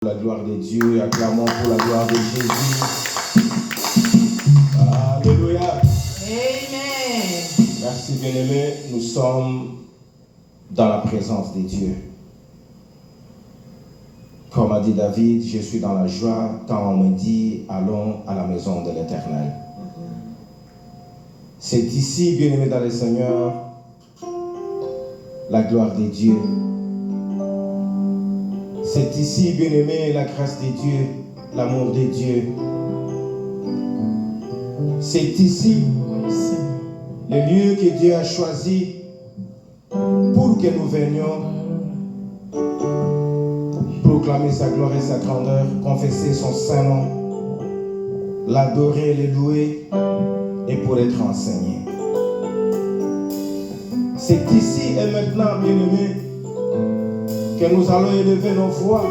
La gloire de Dieu, acclamons pour la gloire de Jésus. Alléluia. Amen. Merci bien-aimés, nous sommes dans la présence de Dieu. Comme a dit David, je suis dans la joie quand on me dit allons à la maison de l'Éternel. C'est ici, bien-aimés dans le Seigneur, la gloire de Dieu. C'est ici, bien-aimé, la grâce de Dieu, l'amour de Dieu. C'est ici le lieu que Dieu a choisi pour que nous venions proclamer sa gloire et sa grandeur, confesser son saint nom, l'adorer, le louer et pour être enseigné. C'est ici et maintenant, bien-aimé, que nous allons élever nos voix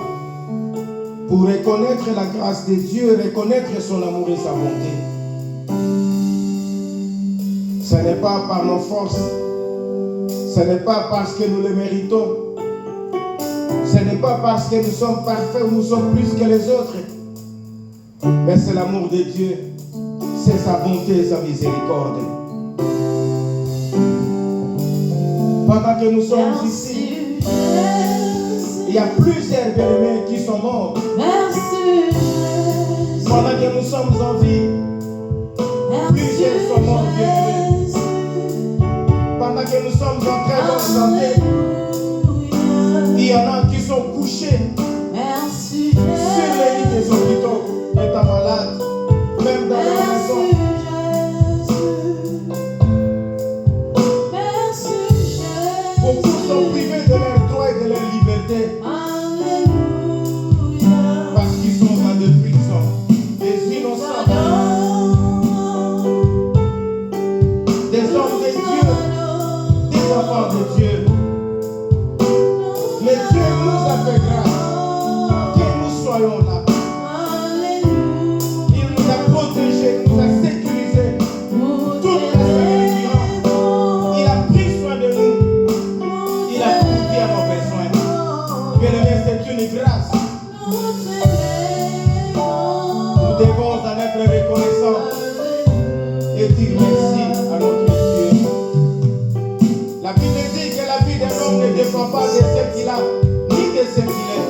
pour reconnaître la grâce de Dieu, reconnaître son amour et sa bonté. Ce n'est pas par nos forces, ce n'est pas parce que nous le méritons, ce n'est pas parce que nous sommes parfaits ou nous sommes plus que les autres, mais c'est l'amour de Dieu, c'est sa bonté et sa miséricorde. Pendant que nous sommes ici, il y a plusieurs bien-aimés qui sont morts. Merci, Pendant que nous sommes en vie, plusieurs sont morts, bien-aimés. Pendant que nous sommes en très bonne santé, il y en a qui sont couchés merci, sur les lits des hôpitaux, étant malades, même dans leur maison. Beaucoup sont privés de leurs droits et de leur liberté. Parce qu'ils sont dans de prison, des innocents, des hommes de Dieu, des enfants de Dieu. Mais Dieu nous a fait grâce que nous soyons là. Il nous a protégés, il nous a sécurisés toute la semaine durant. Il a pris soin de nous, il a pourvu à nos besoins. Bien-aimés, c'est une grâce. Nous devons en être reconnaissants et dire merci à notre Dieu. La Bible dit que la vie d'un homme ne dépend pas de ce qu'il a, ni de ce qu'il est.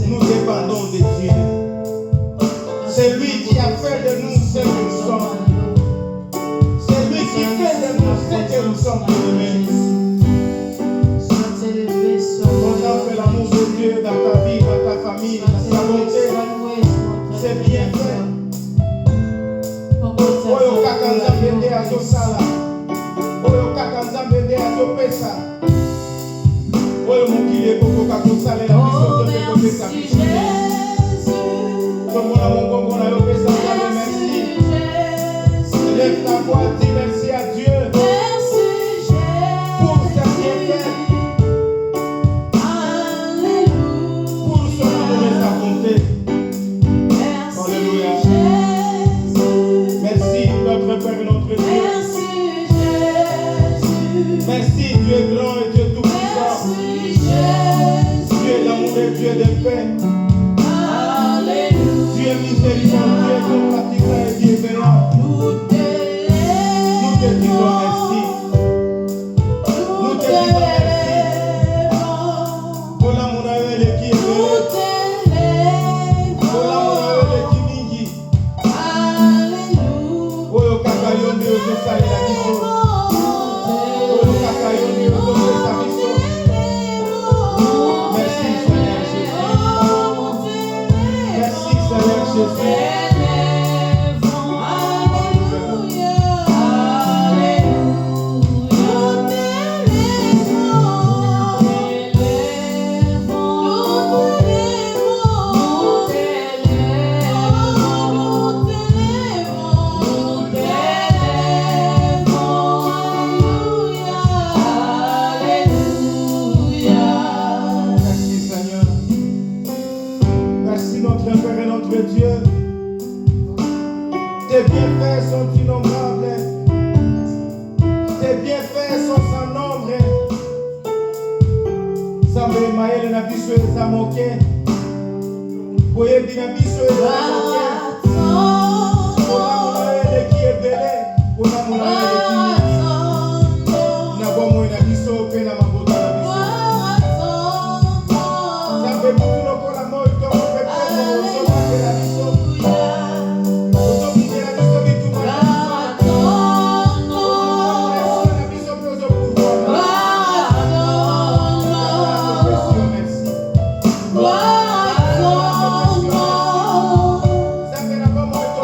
Nous dépendons de Dieu. C'est lui qui a fait de nous ce que nous sommes. C'est lui qui fait de nous ce que nous sommes, bien-aimés. Contemple l'amour de Dieu dans ta vie, dans ta famille, dans sa bonté. C'est bien fait. Oyo kaka nzambe nde azosala, oyo kaka nzambe nde azopesa, oyo mokili ekokoka kosalela biso to mpe kopesa biso. Tomona mongongo na yo pesa nzambe merci. Lève ta voix, dis merci à Dieu pour sa bienfait, pour son amour et sa bonté. Alléluia. Merci notre Père et notre Dieu. Merci Dieu grand et Dieu tout-puissant. Dieu d'amour et Dieu de paix. Dieu miséricordieux, compatissant et bienveillant. Nous te disons merci. Nous te disons merci. Pour l'amour à eux, les qui est pour l'amour à eux, les qui mingi. Oyo kaka yo nde ozosalela biso. Oyo kaka yo nde ozopesa biso. Merci Seigneur Jésus. Merci Seigneur Jésus. Merci Seigneur. Merci notre Père et notre Dieu. Tes bienfaits sont innombrables. Tes bienfaits sont sans nombre. Zambe maele na biso eza moke Voyez bien biso et qui est belé, on a mon na bomo na biso pe na mabota na biso. Ça fait beaucoup de la mort to pe pe so pa la biso. So pe la biso bi tu ma. Na biso pe so pour moi. Merci. Ça fait la bomo to.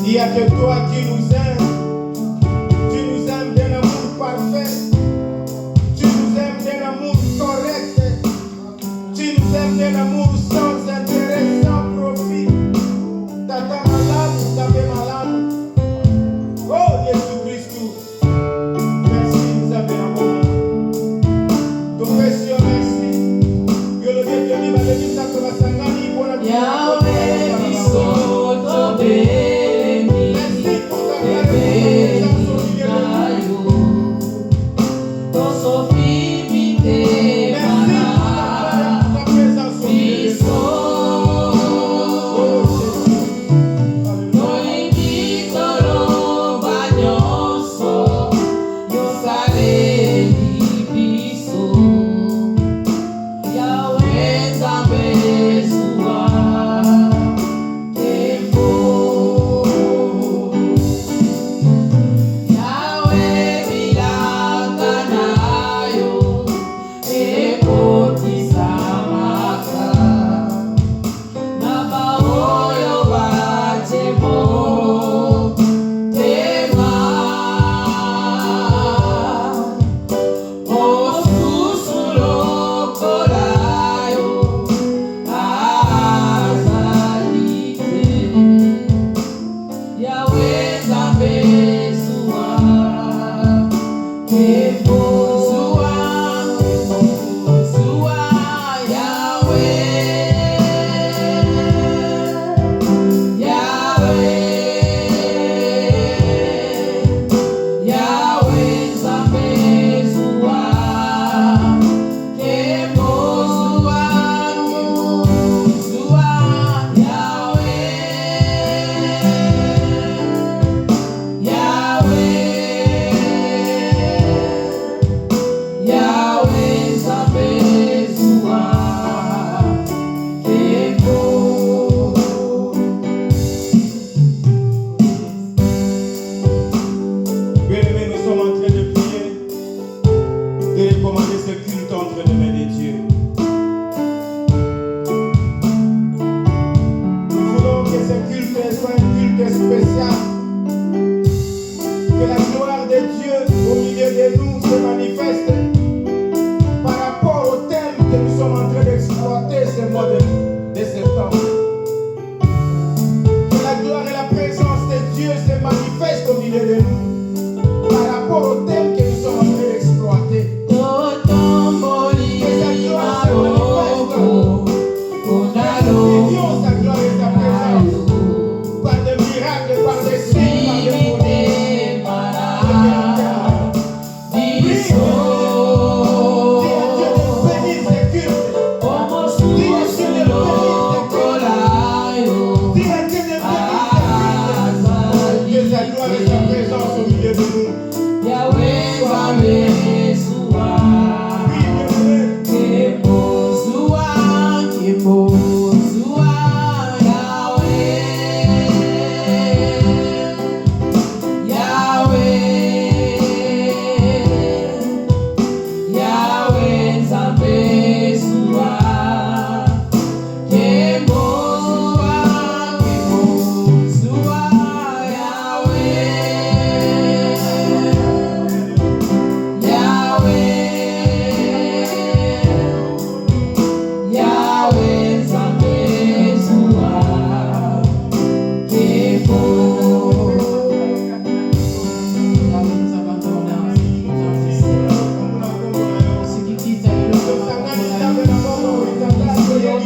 Il n'y a que toi qui nous aimes. Tu nous aimes d'un amour parfait. Tu nous aimes d'un amour correct. Tu nous aimes d'un amour sans intérêt, sans profit. Tata malade, t'avais malade. Oh Jésus-Christ, merci, nous avons l'amour. Ton précieux merci. Que le Dieu te livre, le Dieu ça te va s'engager pour la vie.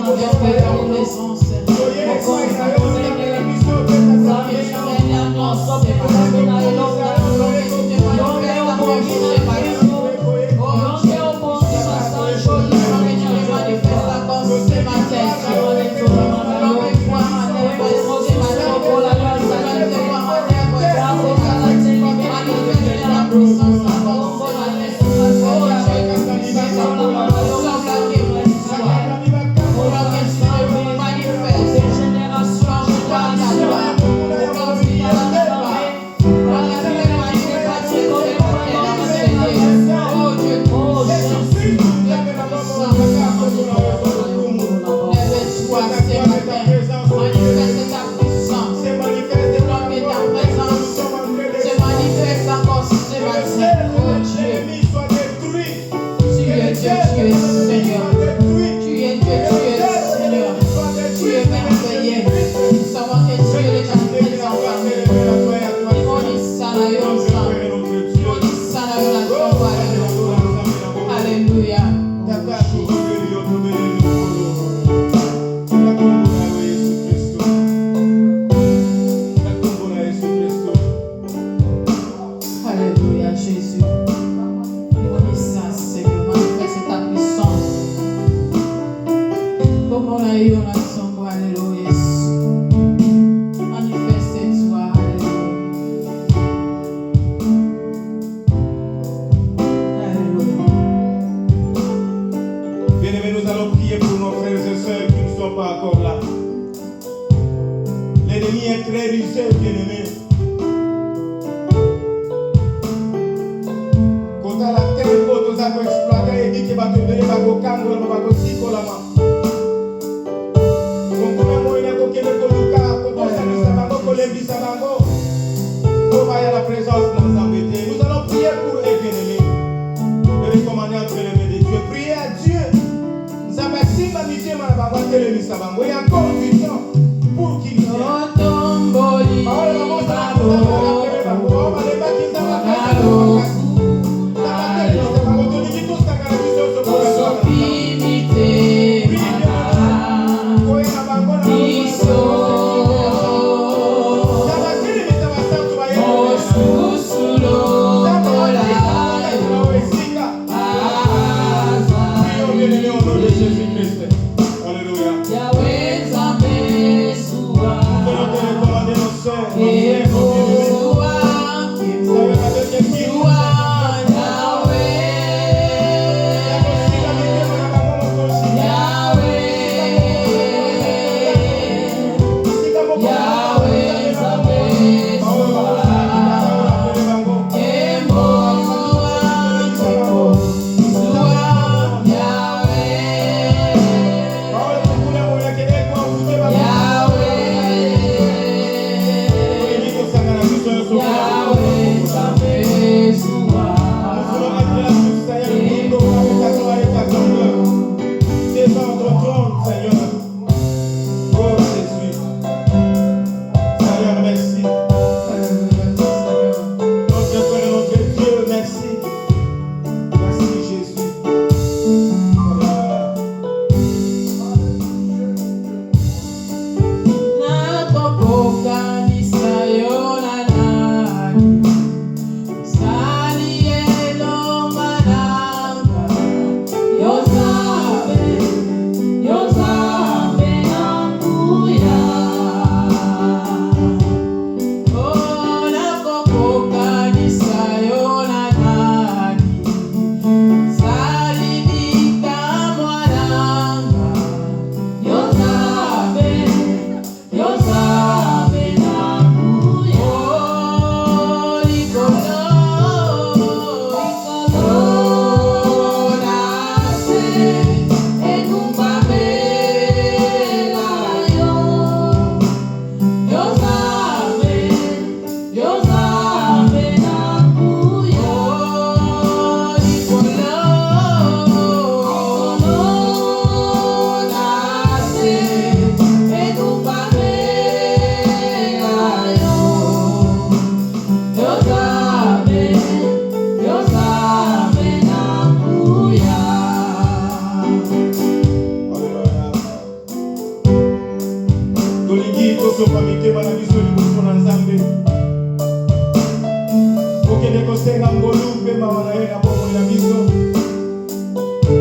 Alléluia.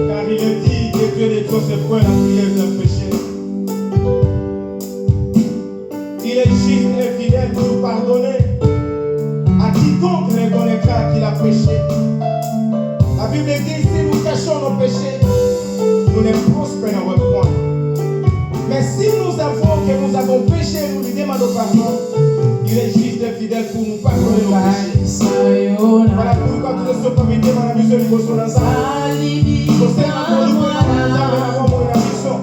Car il est dit que Dieu n'exauce point la prière d'un péché. Il est juste et fidèle pour nous pardonner à quiconque reconnaîtra qu'il a péché. La Bible dit, si nous cachons nos péchés, nous ne prospérerons point. Mais si nous avons péché, nous lui demandons pardon, il est juste et fidèle pour nous pardonner nos péchés. Voilà pourquoi nous ne sommes pas mis devant la mission du Bosson ensemble. Nous sommes là pour nous faire la mission.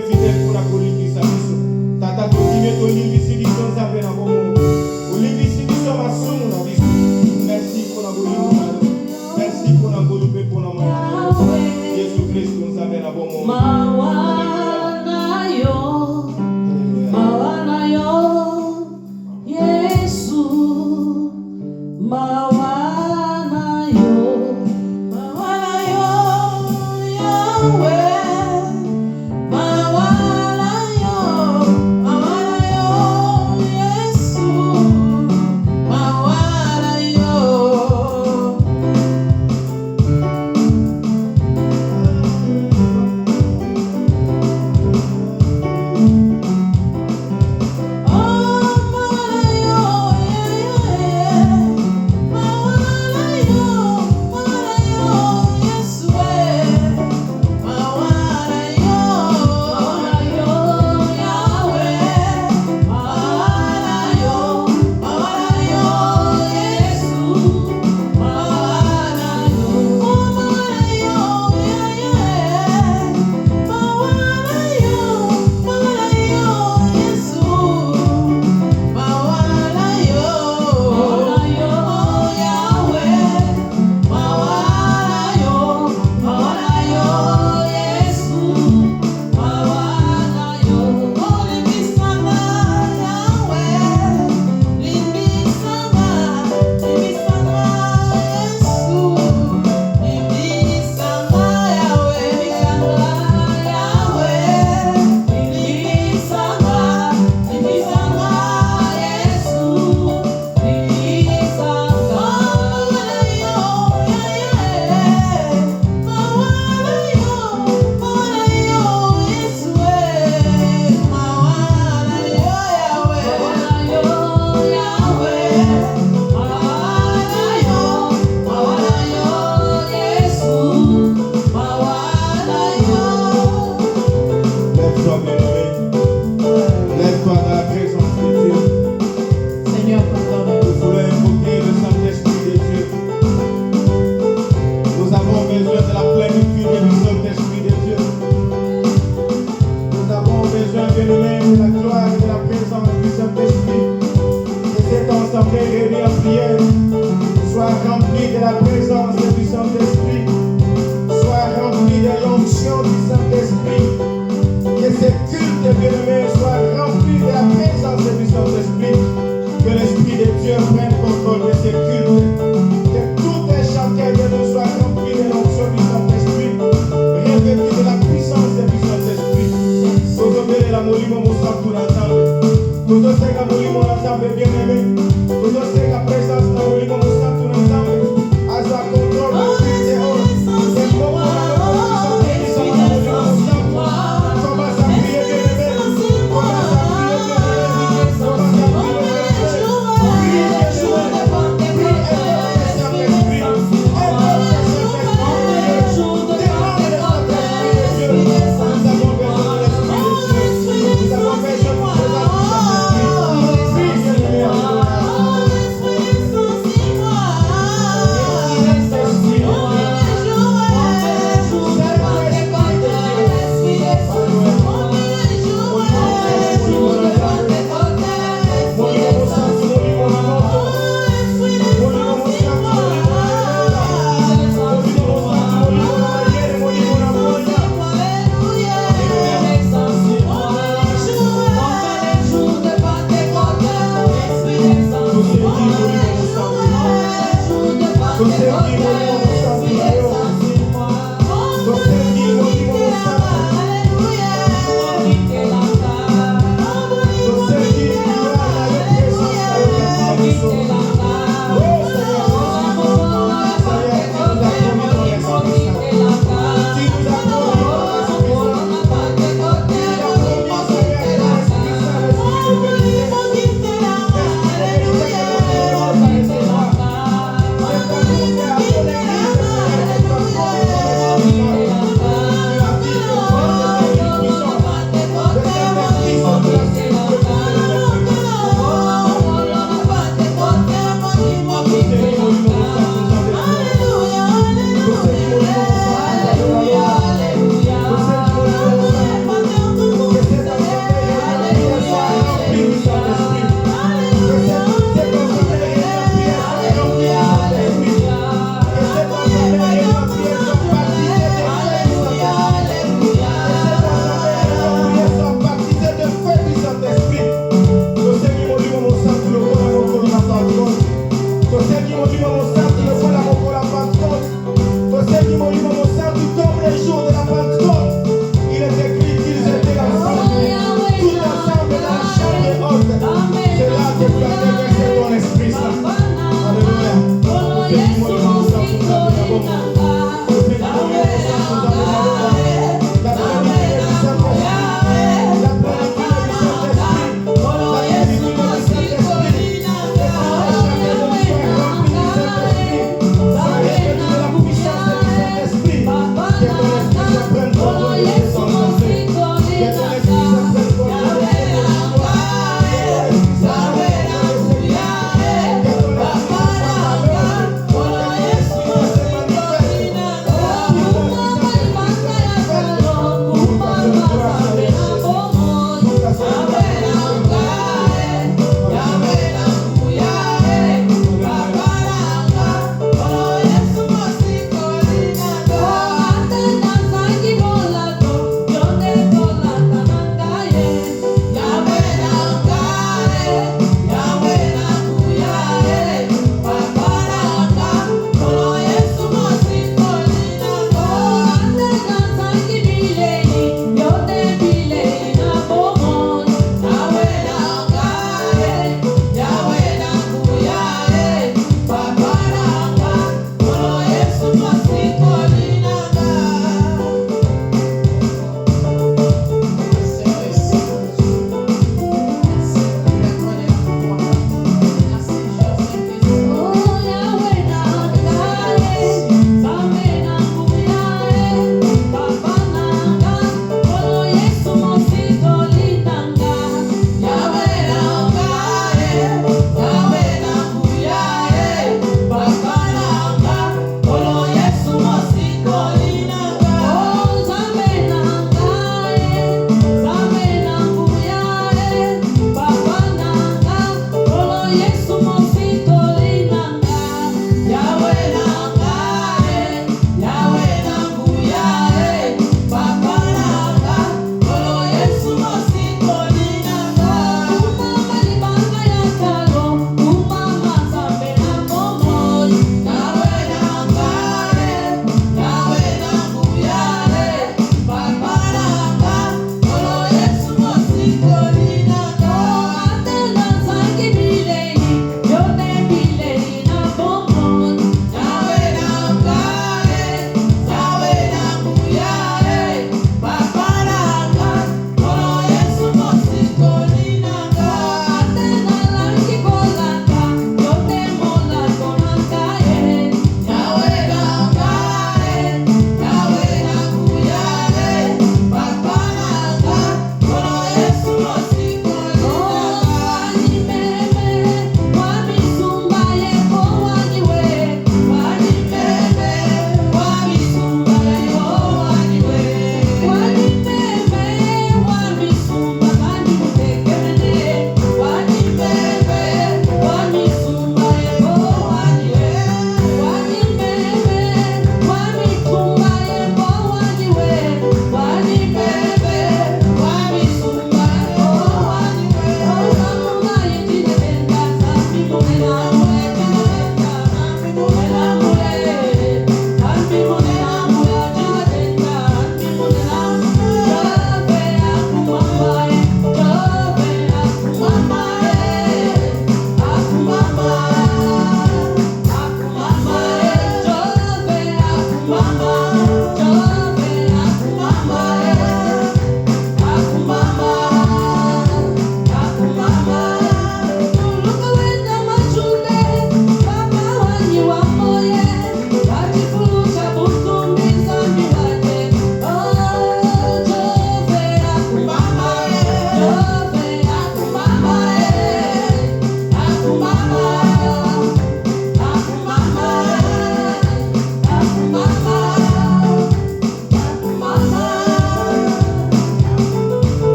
est fidèle pour la politique, ça nous. Tata, continuez de livre ici, nous sommes à peine à bon moment. Au livre ici, nous sommes à son, on a dit. Merci pour la politique. Merci pour la politique, pour la mort. Jésus-Christ nous amène à bon moment.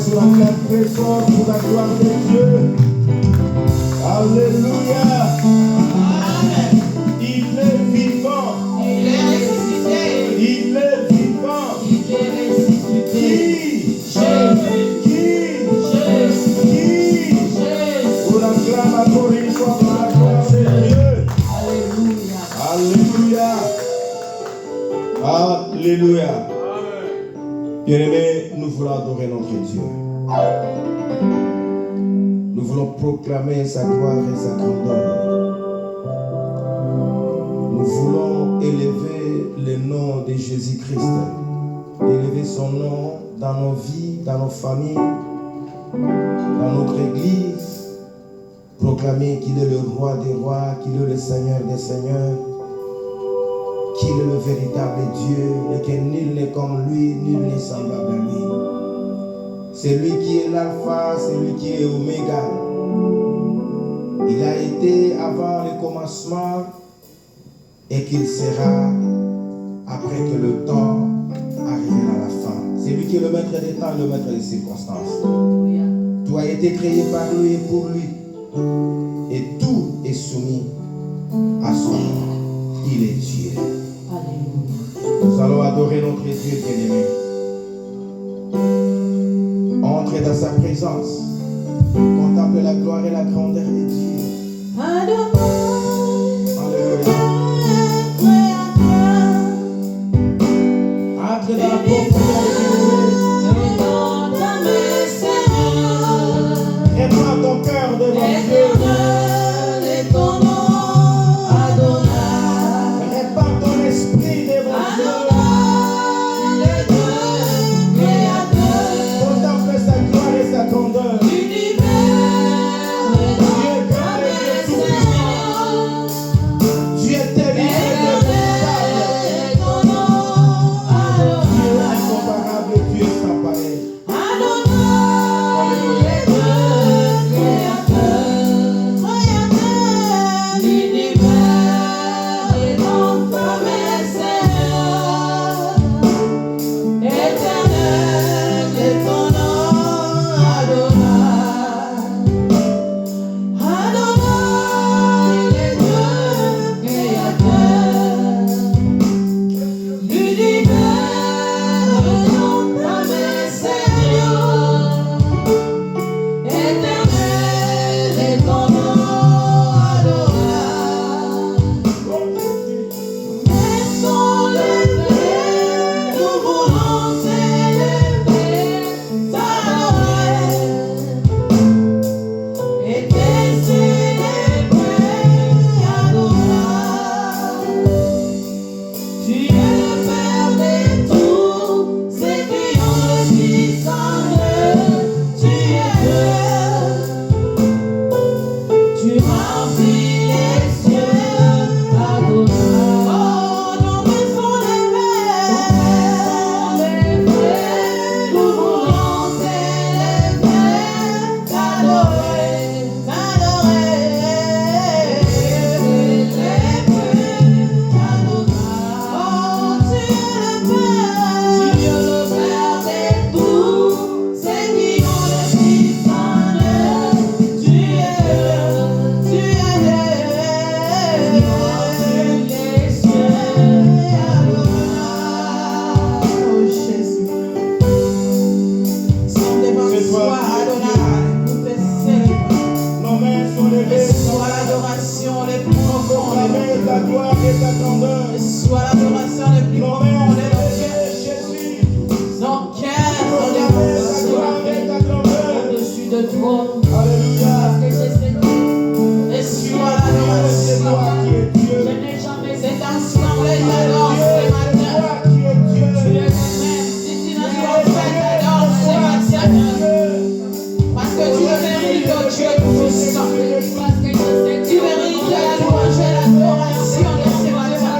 sur la classe très fort pour la gloire de Dieu. Alléluia. Amen. Il est vivant. Il est ressuscité. Il est vivant. Il est ressuscité. Jésus. On l'acclame encore une fois pour la gloire de Dieu. Alléluia. Alléluia. Alléluia. Bien-aimés, nous voulons adorer notre Dieu. Nous voulons proclamer sa gloire et sa grandeur. Nous voulons élever le nom de Jésus-Christ. Élever son nom dans nos vies, dans nos familles, dans notre église. Proclamer qu'il est le roi des rois, qu'il est le Seigneur des seigneurs, qu'il est le véritable Dieu et que nul n'est comme lui, nul n'est semblable à lui. C'est lui qui est l'alpha, c'est lui qui est oméga. Il a été avant le commencement et qu'il sera après que le temps arrivera à la fin. C'est lui qui est le maître des temps et le maître des circonstances. Tout a été créé par lui et pour lui. Et tout est soumis à son nom. Il est Dieu. Nous allons adorer notre Dieu bien-aimé. Entrez dans sa présence. Contemplez la gloire et la grandeur de Dieu. Alléluia. Entrez dans la profondeur de Dieu. Répands ton cœur devant Dieu. Répands ton esprit devant Dieu. Contemple sa gloire et sa grandeur. Dieu est terrible, Dieu incomparable, Dieu sans pareil. Tu mérites la louange et l'adoration de ce matin.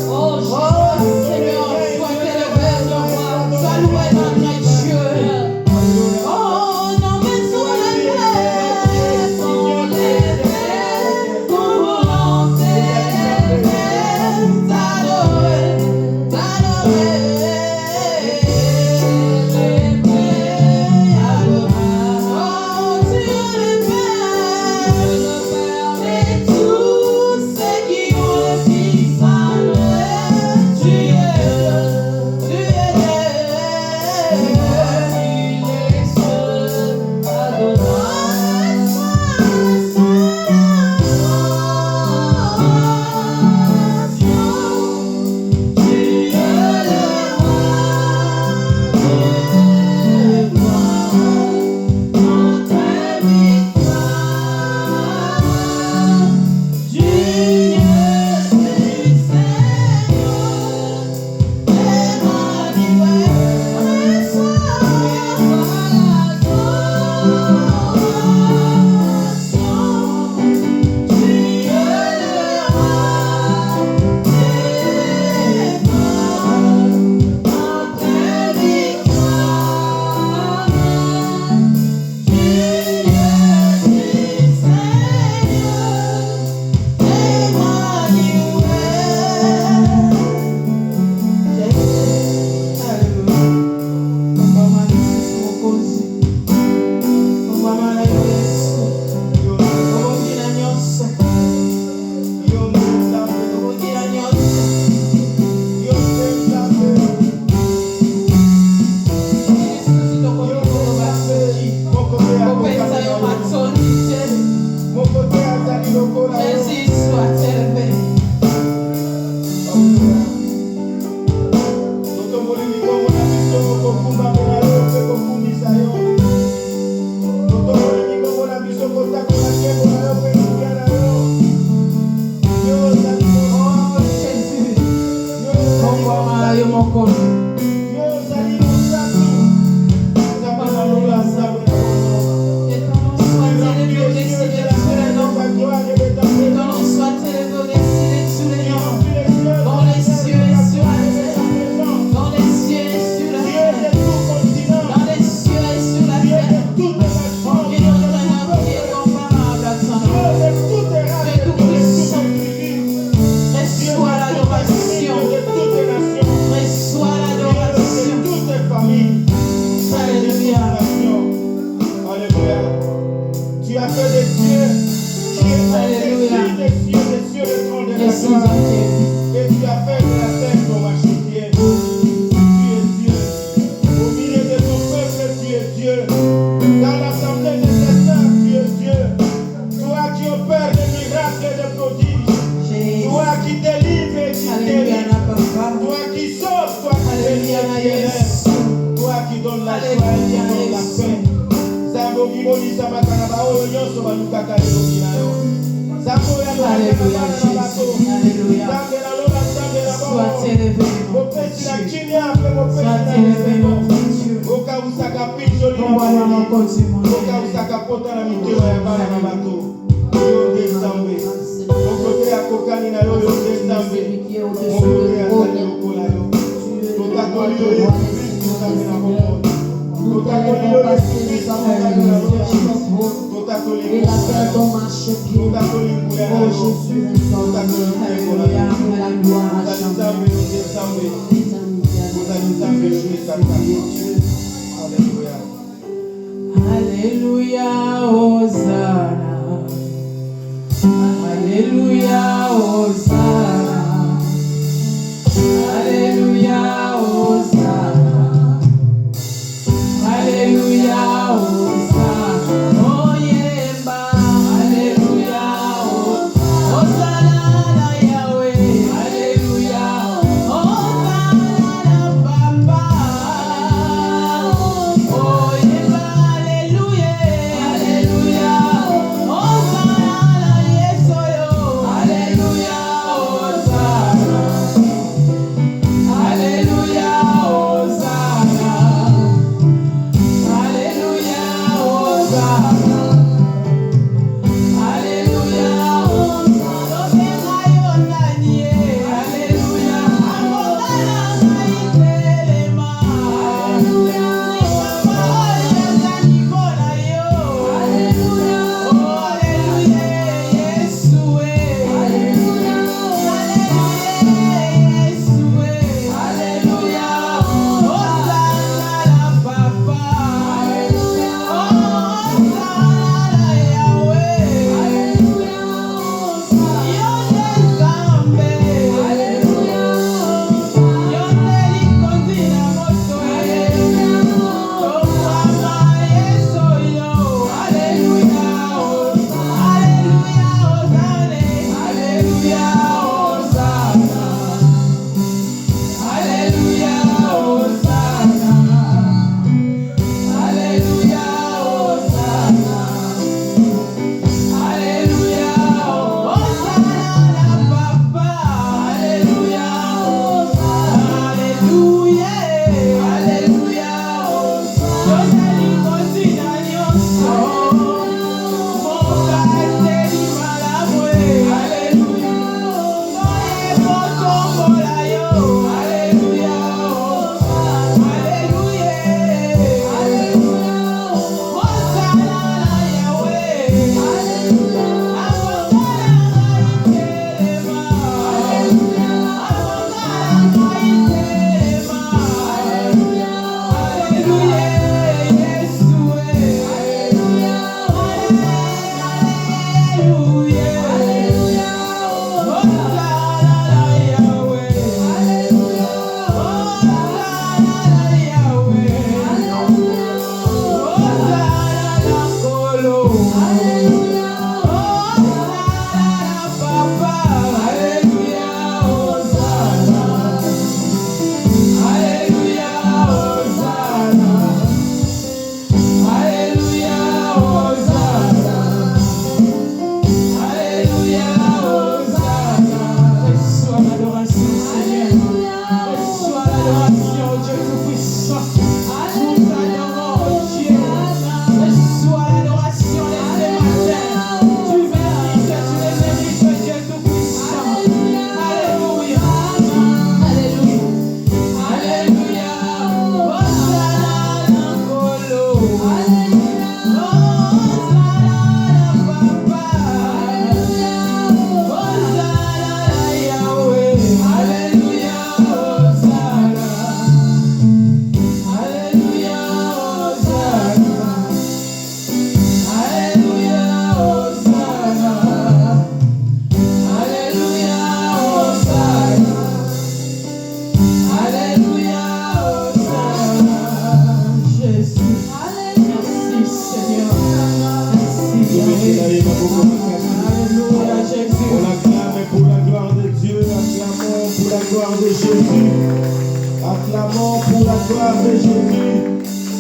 Oh Alléluia. Jésus. Acclamons pour la gloire de Jésus.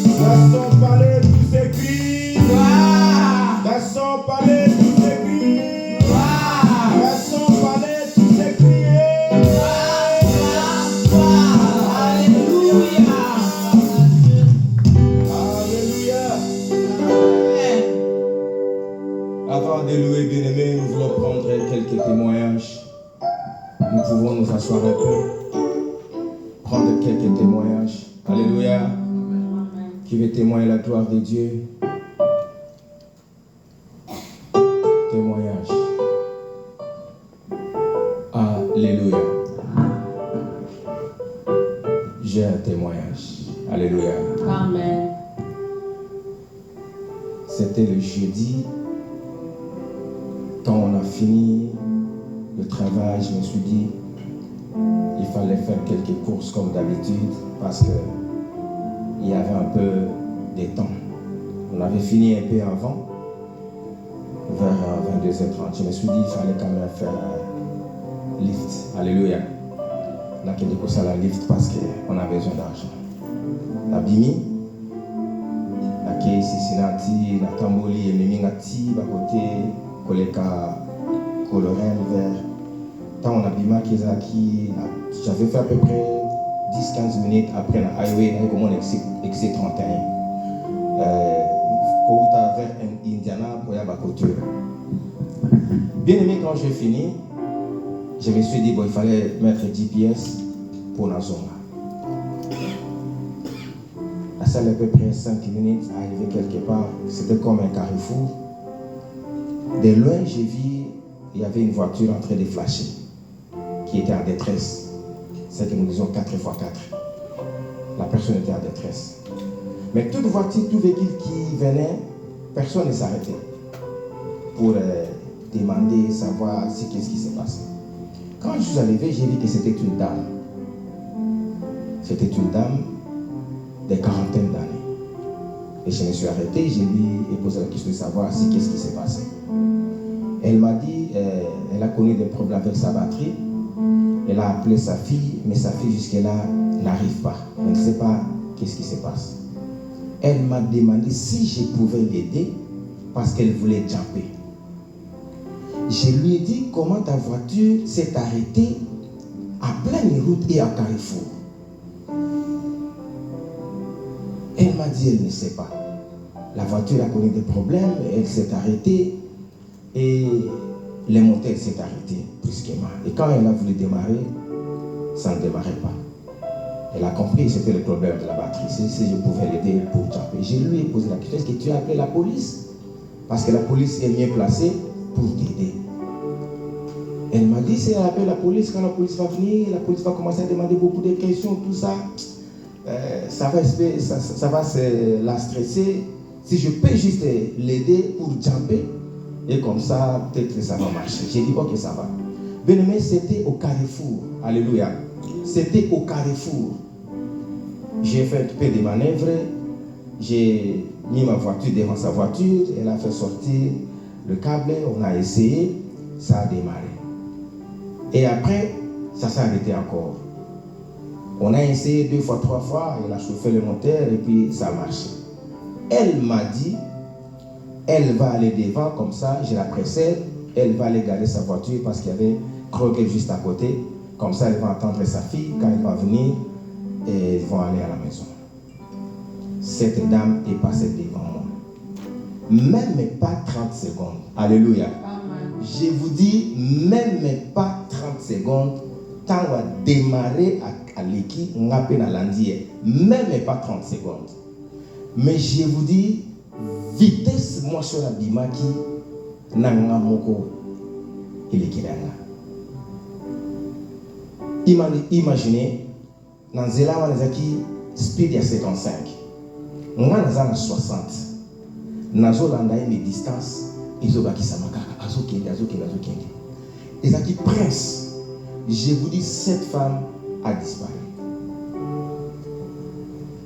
Laissons parler tous ces cris. Laissons parler tous ces cris. Laissons parler tous ces cris. Alléluia. Avant de louer, bien-aimés, nous voulons prendre quelques témoignages. Nous pouvons nous asseoir un peu, prendre quelques témoignages. Alléluia. Qui veut témoigner la gloire de Dieu? Témoignage. Alléluia. J'ai un témoignage. Alléluia. Amen. C'était le jeudi. Quand on a fini le travail, je me suis dit, il fallait faire quelques courses comme d'habitude parce que il y avait un peu de temps. On avait fini un peu avant, vers 22h30. Je me suis dit, il fallait quand même faire un lift. Alléluia. On a dit que ça la lift parce qu'on a besoin d'argent. La bimi, la kesi sinati, la tamboli, et mimingati, à côté, koleka, colorel vert. Tant on a bima qui j'avais fait à peu près 10-15 minutes après la highway, comment on exit 31. Kouta vers Indiana pour y aller à côté. Bien aimé, quand j'ai fini, je me suis dit, bon, il fallait mettre GPS pour la zone. La salle à peu près 5 minutes, arrivé quelque part, c'était comme un carrefour. De loin, j'ai vu, il y avait une voiture en train de flasher, qui était en détresse. C'est que nous disons 4x4. La personne était en détresse. Mais toute voiture, tout véhicule qui venait, personne ne s'arrêtait pour demander, savoir qu'est-ce qui s'est passé. Quand je suis arrivé, j'ai vu que c'était une dame. C'était une dame de quarantaine d'années. Et je me suis arrêté, j'ai lui posé la question de savoir qu'est-ce qui s'est passé. Elle m'a dit, elle a connu des problèmes avec sa batterie. Elle a appelé sa fille, mais sa fille jusque-là n'arrive pas. Elle ne sait pas qu'est-ce qui se passe. Elle m'a demandé si je pouvais l'aider parce qu'elle voulait jumper. Je lui ai dit comment ta voiture s'est arrêtée à pleine route et à carrefour. Elle m'a dit elle ne sait pas. La voiture a connu des problèmes, elle s'est arrêtée et le moteur s'est arrêté brusquement. Et quand elle a voulu démarrer, ça ne démarrait pas. Elle a compris que c'était le problème de la batterie. Si je pouvais l'aider pour jumper. Je lui ai posé la question, est-ce que tu as appelé la police? Parce que la police est mieux placée pour t'aider. Elle m'a dit, si elle appelle la police, quand la police va venir, la police va commencer à demander beaucoup de questions, tout ça. Ça va la stresser. Si je peux juste l'aider pour jumper, et comme ça, peut-être que ça va marcher. J'ai dit, ok, ça va. Bien-aimé, c'était au carrefour. Alléluia. C'était au carrefour. J'ai fait un peu de manœuvres. J'ai mis ma voiture devant sa voiture. Elle a fait sortir le câble. On a essayé. Ça a démarré. Et après, ça s'est arrêté encore. On a essayé 2 fois, 3 fois. Elle a chauffé le moteur et puis ça a marché. Elle m'a dit, elle va aller devant comme ça, je la précède, elle va aller garder sa voiture parce qu'il y avait Kroger juste à côté. Comme ça, elle va attendre sa fille quand elle va venir et ils vont aller à la maison. Cette dame est passée devant moi. Même pas 30 secondes. Alléluia. Amen. Je vous dis, même pas 30 secondes, tant on va démarrer à l'équipe, on a peine à l'andier. Même pas 30 secondes. Mais je vous dis, vitesse moi sur la bimaki nanga moko elekiranga. Imaginez dans zela wanazaki speed ya 55. Nga nazana 60. Nazo landa mes distance izobaki samakaka azokende. Ezaki prince. Je vous dis, cette femme a disparu.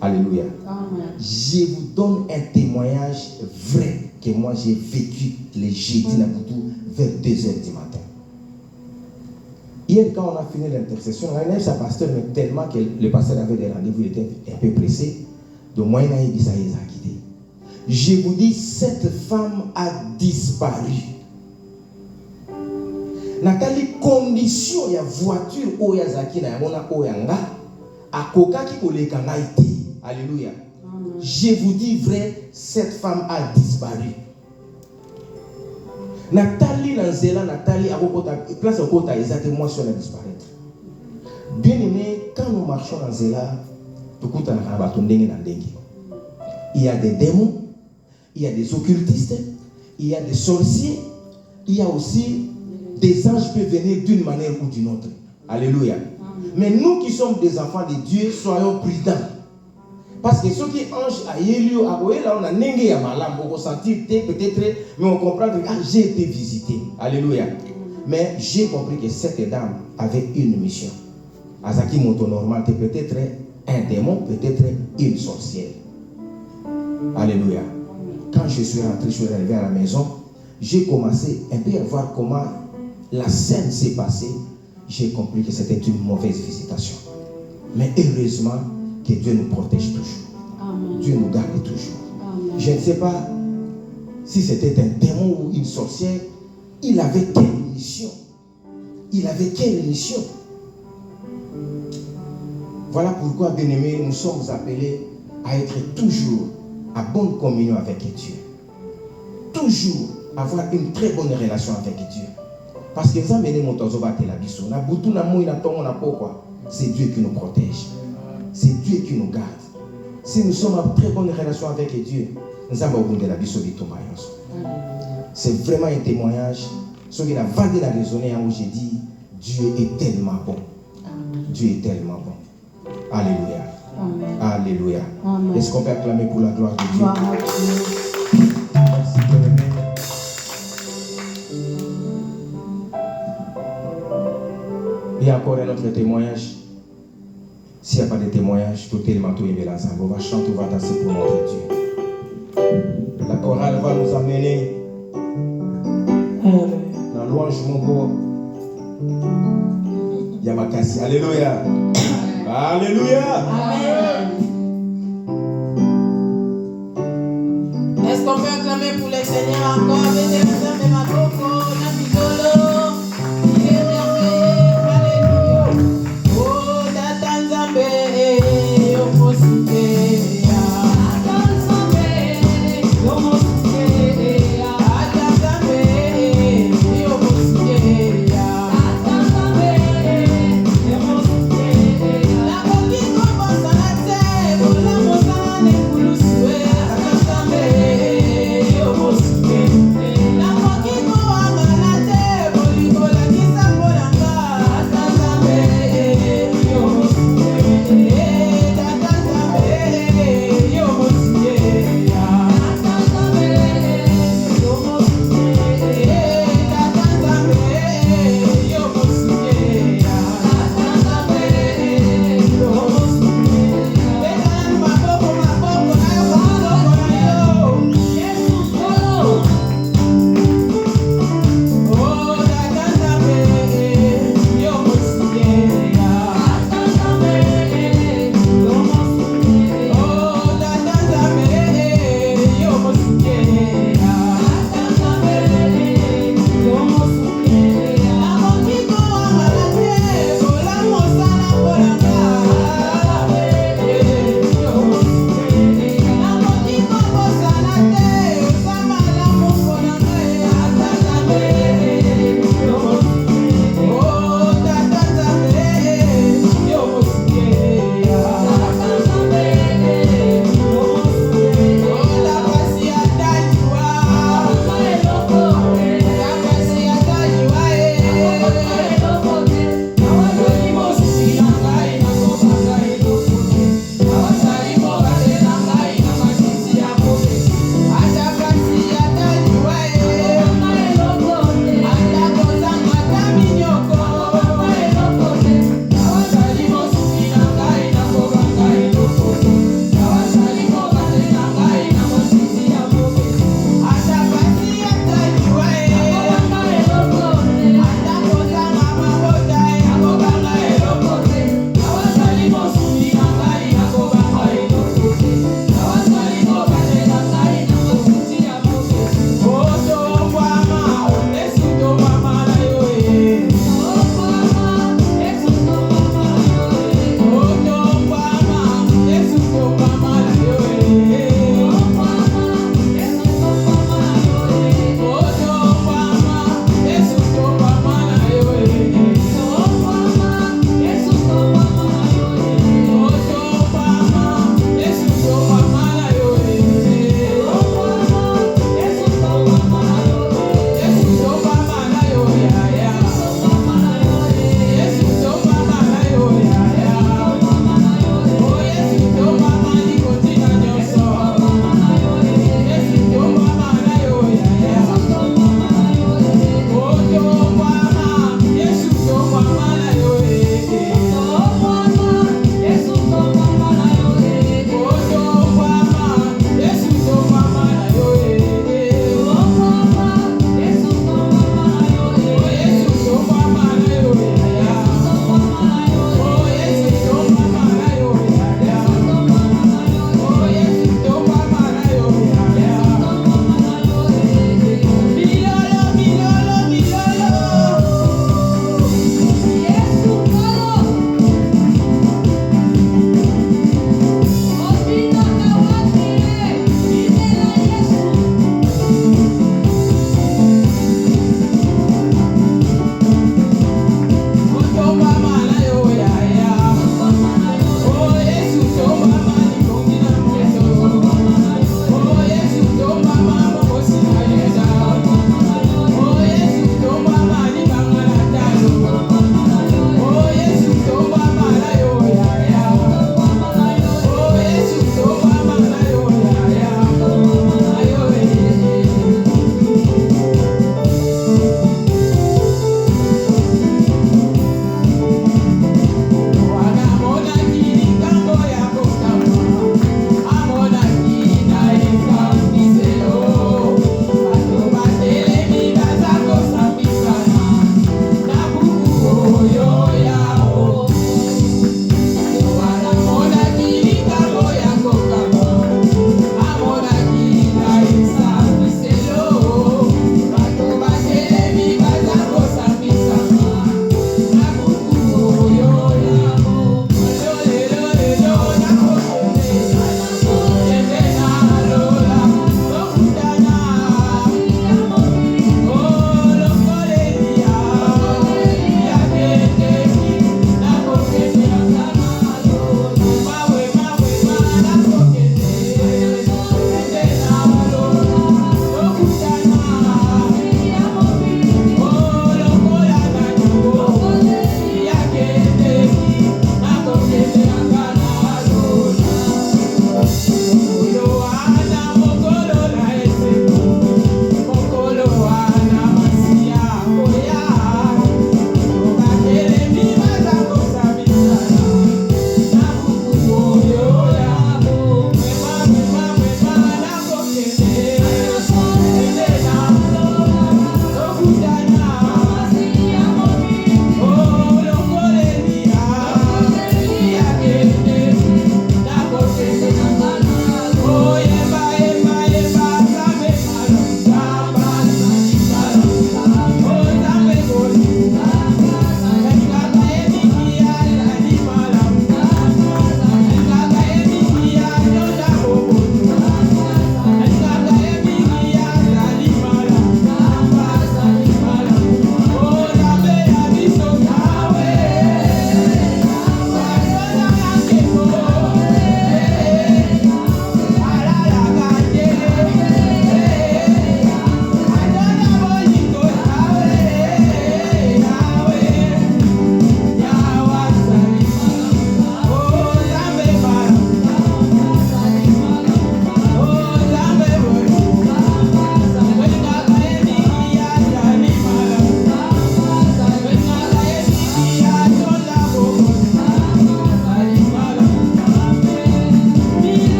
Alléluia. Amen. Je vous donne un témoignage vrai que moi j'ai vécu le jeudi Nabutou vers 2h du matin. Hier, quand on a fini l'intercession, on a eu sa pasteur, mais tellement que le pasteur avait des rendez-vous, il était un peu pressé. Donc, moi, il a dit ça, il a quitté. Je vous dis, cette femme a disparu. Nathalie, condition, il y a voiture, où il y a Zaki, il y a à Koka qui koleka naïté. Alléluia. Je vous dis vrai, cette femme a disparu. Nathalie Nanzela, Nathalie a place au côté, ils ont moi sur la disparaître. Bien aimé, quand nous marchons dans Zela, il y a des démons, il y a des occultistes, il y a des sorciers, il y a aussi des anges qui peuvent venir d'une manière ou d'une autre. Alléluia. Mais nous qui sommes des enfants de Dieu, soyons prudents. Parce que ceux qui anges à Yélio, à Oela, on a n'engé à malam, on ressentit peut-être, mais on comprend que j'ai été visité. Alléluia. Mais j'ai compris que cette dame avait une mission. Azaki Moto normal, peut-être un démon, peut-être une sorcière. Alléluia. Quand je suis rentré, je suis arrivé à la maison, j'ai commencé un peu à voir comment la scène s'est passée. J'ai compris que c'était une mauvaise visitation. Mais heureusement que Dieu nous protège toujours. Amen. Dieu nous garde toujours. Amen. Je ne sais pas si c'était un démon ou une sorcière. Il avait quelle mission? Il avait quelle mission? Voilà pourquoi, bien-aimés, nous sommes appelés à être toujours à bonne communion avec Dieu. Toujours avoir une très bonne relation avec Dieu. Parce que c'est Dieu qui nous protège. C'est Dieu qui nous garde. Si nous sommes en très bonne relation avec Dieu, c'est vraiment un témoignage. Ce qui a validé la raisonnée où j'ai dit Dieu est tellement bon. Dieu est tellement bon. Alléluia. Amen. Alléluia. Amen. Est-ce qu'on peut acclamer pour la gloire de Dieu? Merci, bien-aimé. Il y a encore un autre témoignage. S'il n'y a pas de témoignage, tout est manteau et l'ensemble. On va chanter, on va danser pour notre Dieu. La chorale va nous amener dans louange Mongo Yamakasi. Alléluia. Alléluia. Amen. Est-ce qu'on peut acclamer pour le Seigneur encore?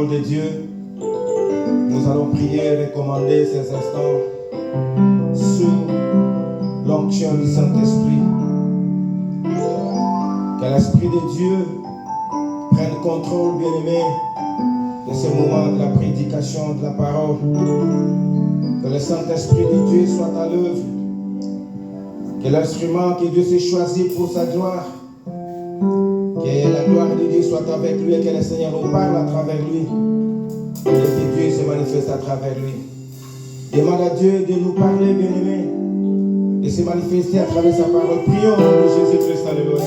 parole de Dieu, nous allons prier et recommander ces instants sous l'onction du Saint-Esprit. Que l'Esprit de Dieu prenne contrôle, bien-aimé, de ce moment de la prédication de la parole. Que le Saint-Esprit de Dieu soit à l'œuvre. Que l'instrument que Dieu s'est choisi pour sa gloire, que la gloire de Dieu soit avec lui et que le Seigneur nous parle à travers lui. Et que Dieu se manifeste à travers lui. Demande à Dieu de nous parler, bien-aimé, de se manifester à travers sa parole. Prions au nom de Jésus-Christ, alléluia.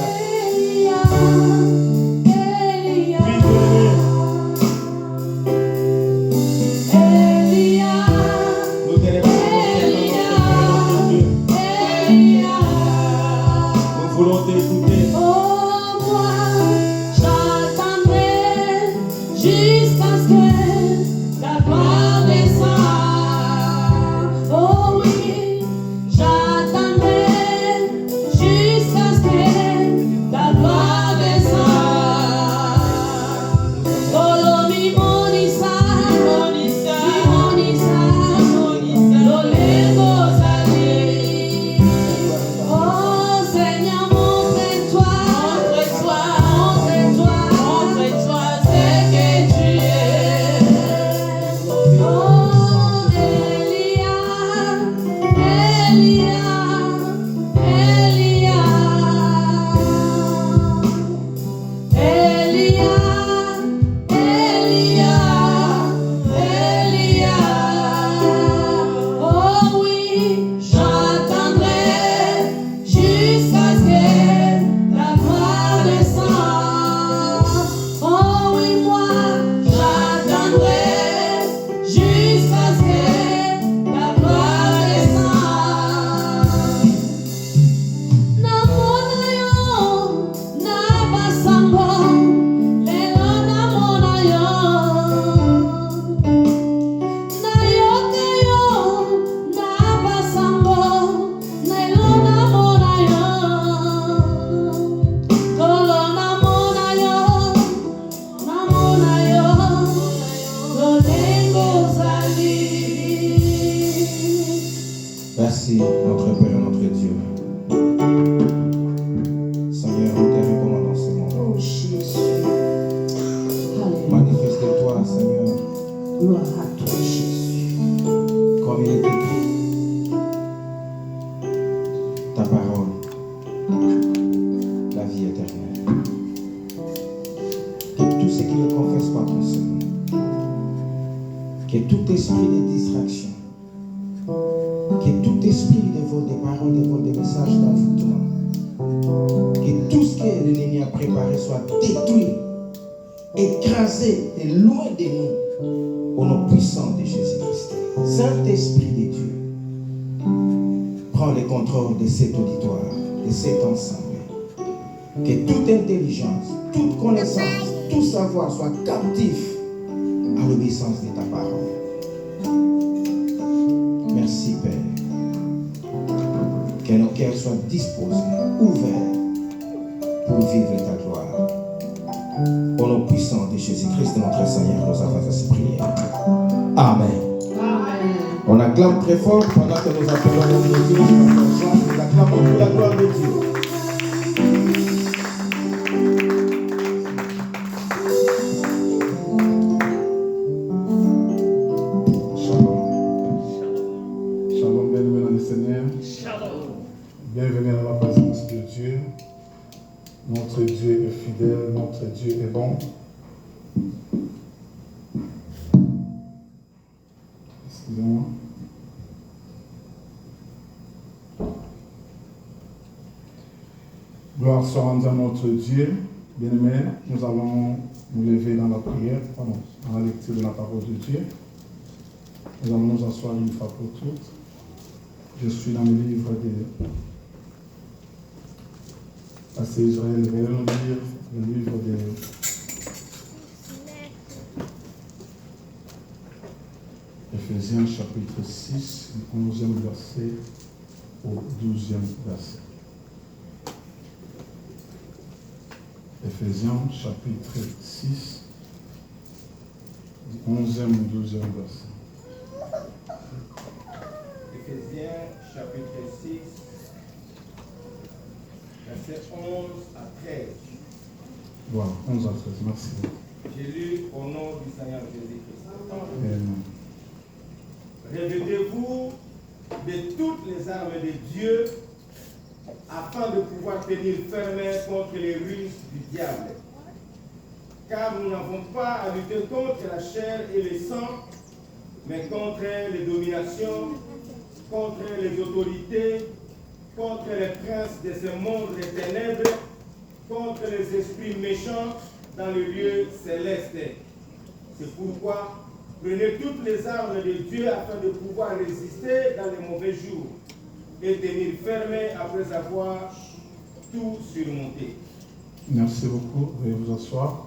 Merci, notre Père et notre Dieu. Seigneur, nous te recommandons ce moment. Oh Jésus. Manifeste-toi, Seigneur. Gloire à toi, Jésus. Comme il est écrit, ta parole, la vie éternelle. Que tous ceux qui ne confessent pas ton Seigneur, que tout esprit de distraction, que tout esprit de vol des paroles, de vol des messages d'envoûtement, que tout ce que l'ennemi a préparé soit détruit, écrasé et loin de nous, au nom puissant de Jésus-Christ. Saint-Esprit de Dieu, prends le contrôle de cet auditoire, de cet ensemble. Que toute intelligence, toute connaissance, tout savoir soit captif à l'obéissance de ta parole. Merci Père. Que nos cœurs soient disposés, ouverts pour vivre ta gloire. Au nom puissant de Jésus-Christ, notre Seigneur, nous avons ainsi prié. Amen. Amen. On acclame très fort pendant que nous appelons le nom de Dieu. Nous acclamons pour la gloire de Dieu. Bienvenue dans la présence de Dieu. Notre Dieu est fidèle, notre Dieu est bon. Excusez-moi. Gloire soit rendue à notre Dieu. Bien-aimés, nous allons nous lever dans la prière, dans la lecture de la parole de Dieu. Nous allons nous asseoir une fois pour toutes. Je suis dans le livre de Assez Israël, nous allons lire le livre de Ephésiens chapitre 6, du 11e verset au 12e verset. Ephésiens chapitre 6, 11e ou 12e verset. Éphésiens chapitre 6, versets 11 à 13. Voilà, 11 à 13, merci. J'ai lu au nom du Seigneur Jésus-Christ. Amen. Revêtez-vous de toutes les armes de Dieu afin de pouvoir tenir fermement contre les ruses du diable. Car nous n'avons pas à lutter contre la chair et le sang, mais contre les dominations, contre les autorités, contre les princes de ce monde des ténèbres, contre les esprits méchants dans le lieu céleste. C'est pourquoi prenez toutes les armes de Dieu afin de pouvoir résister dans les mauvais jours et tenir ferme après avoir tout surmonté. Merci beaucoup. Veuillez vous asseoir.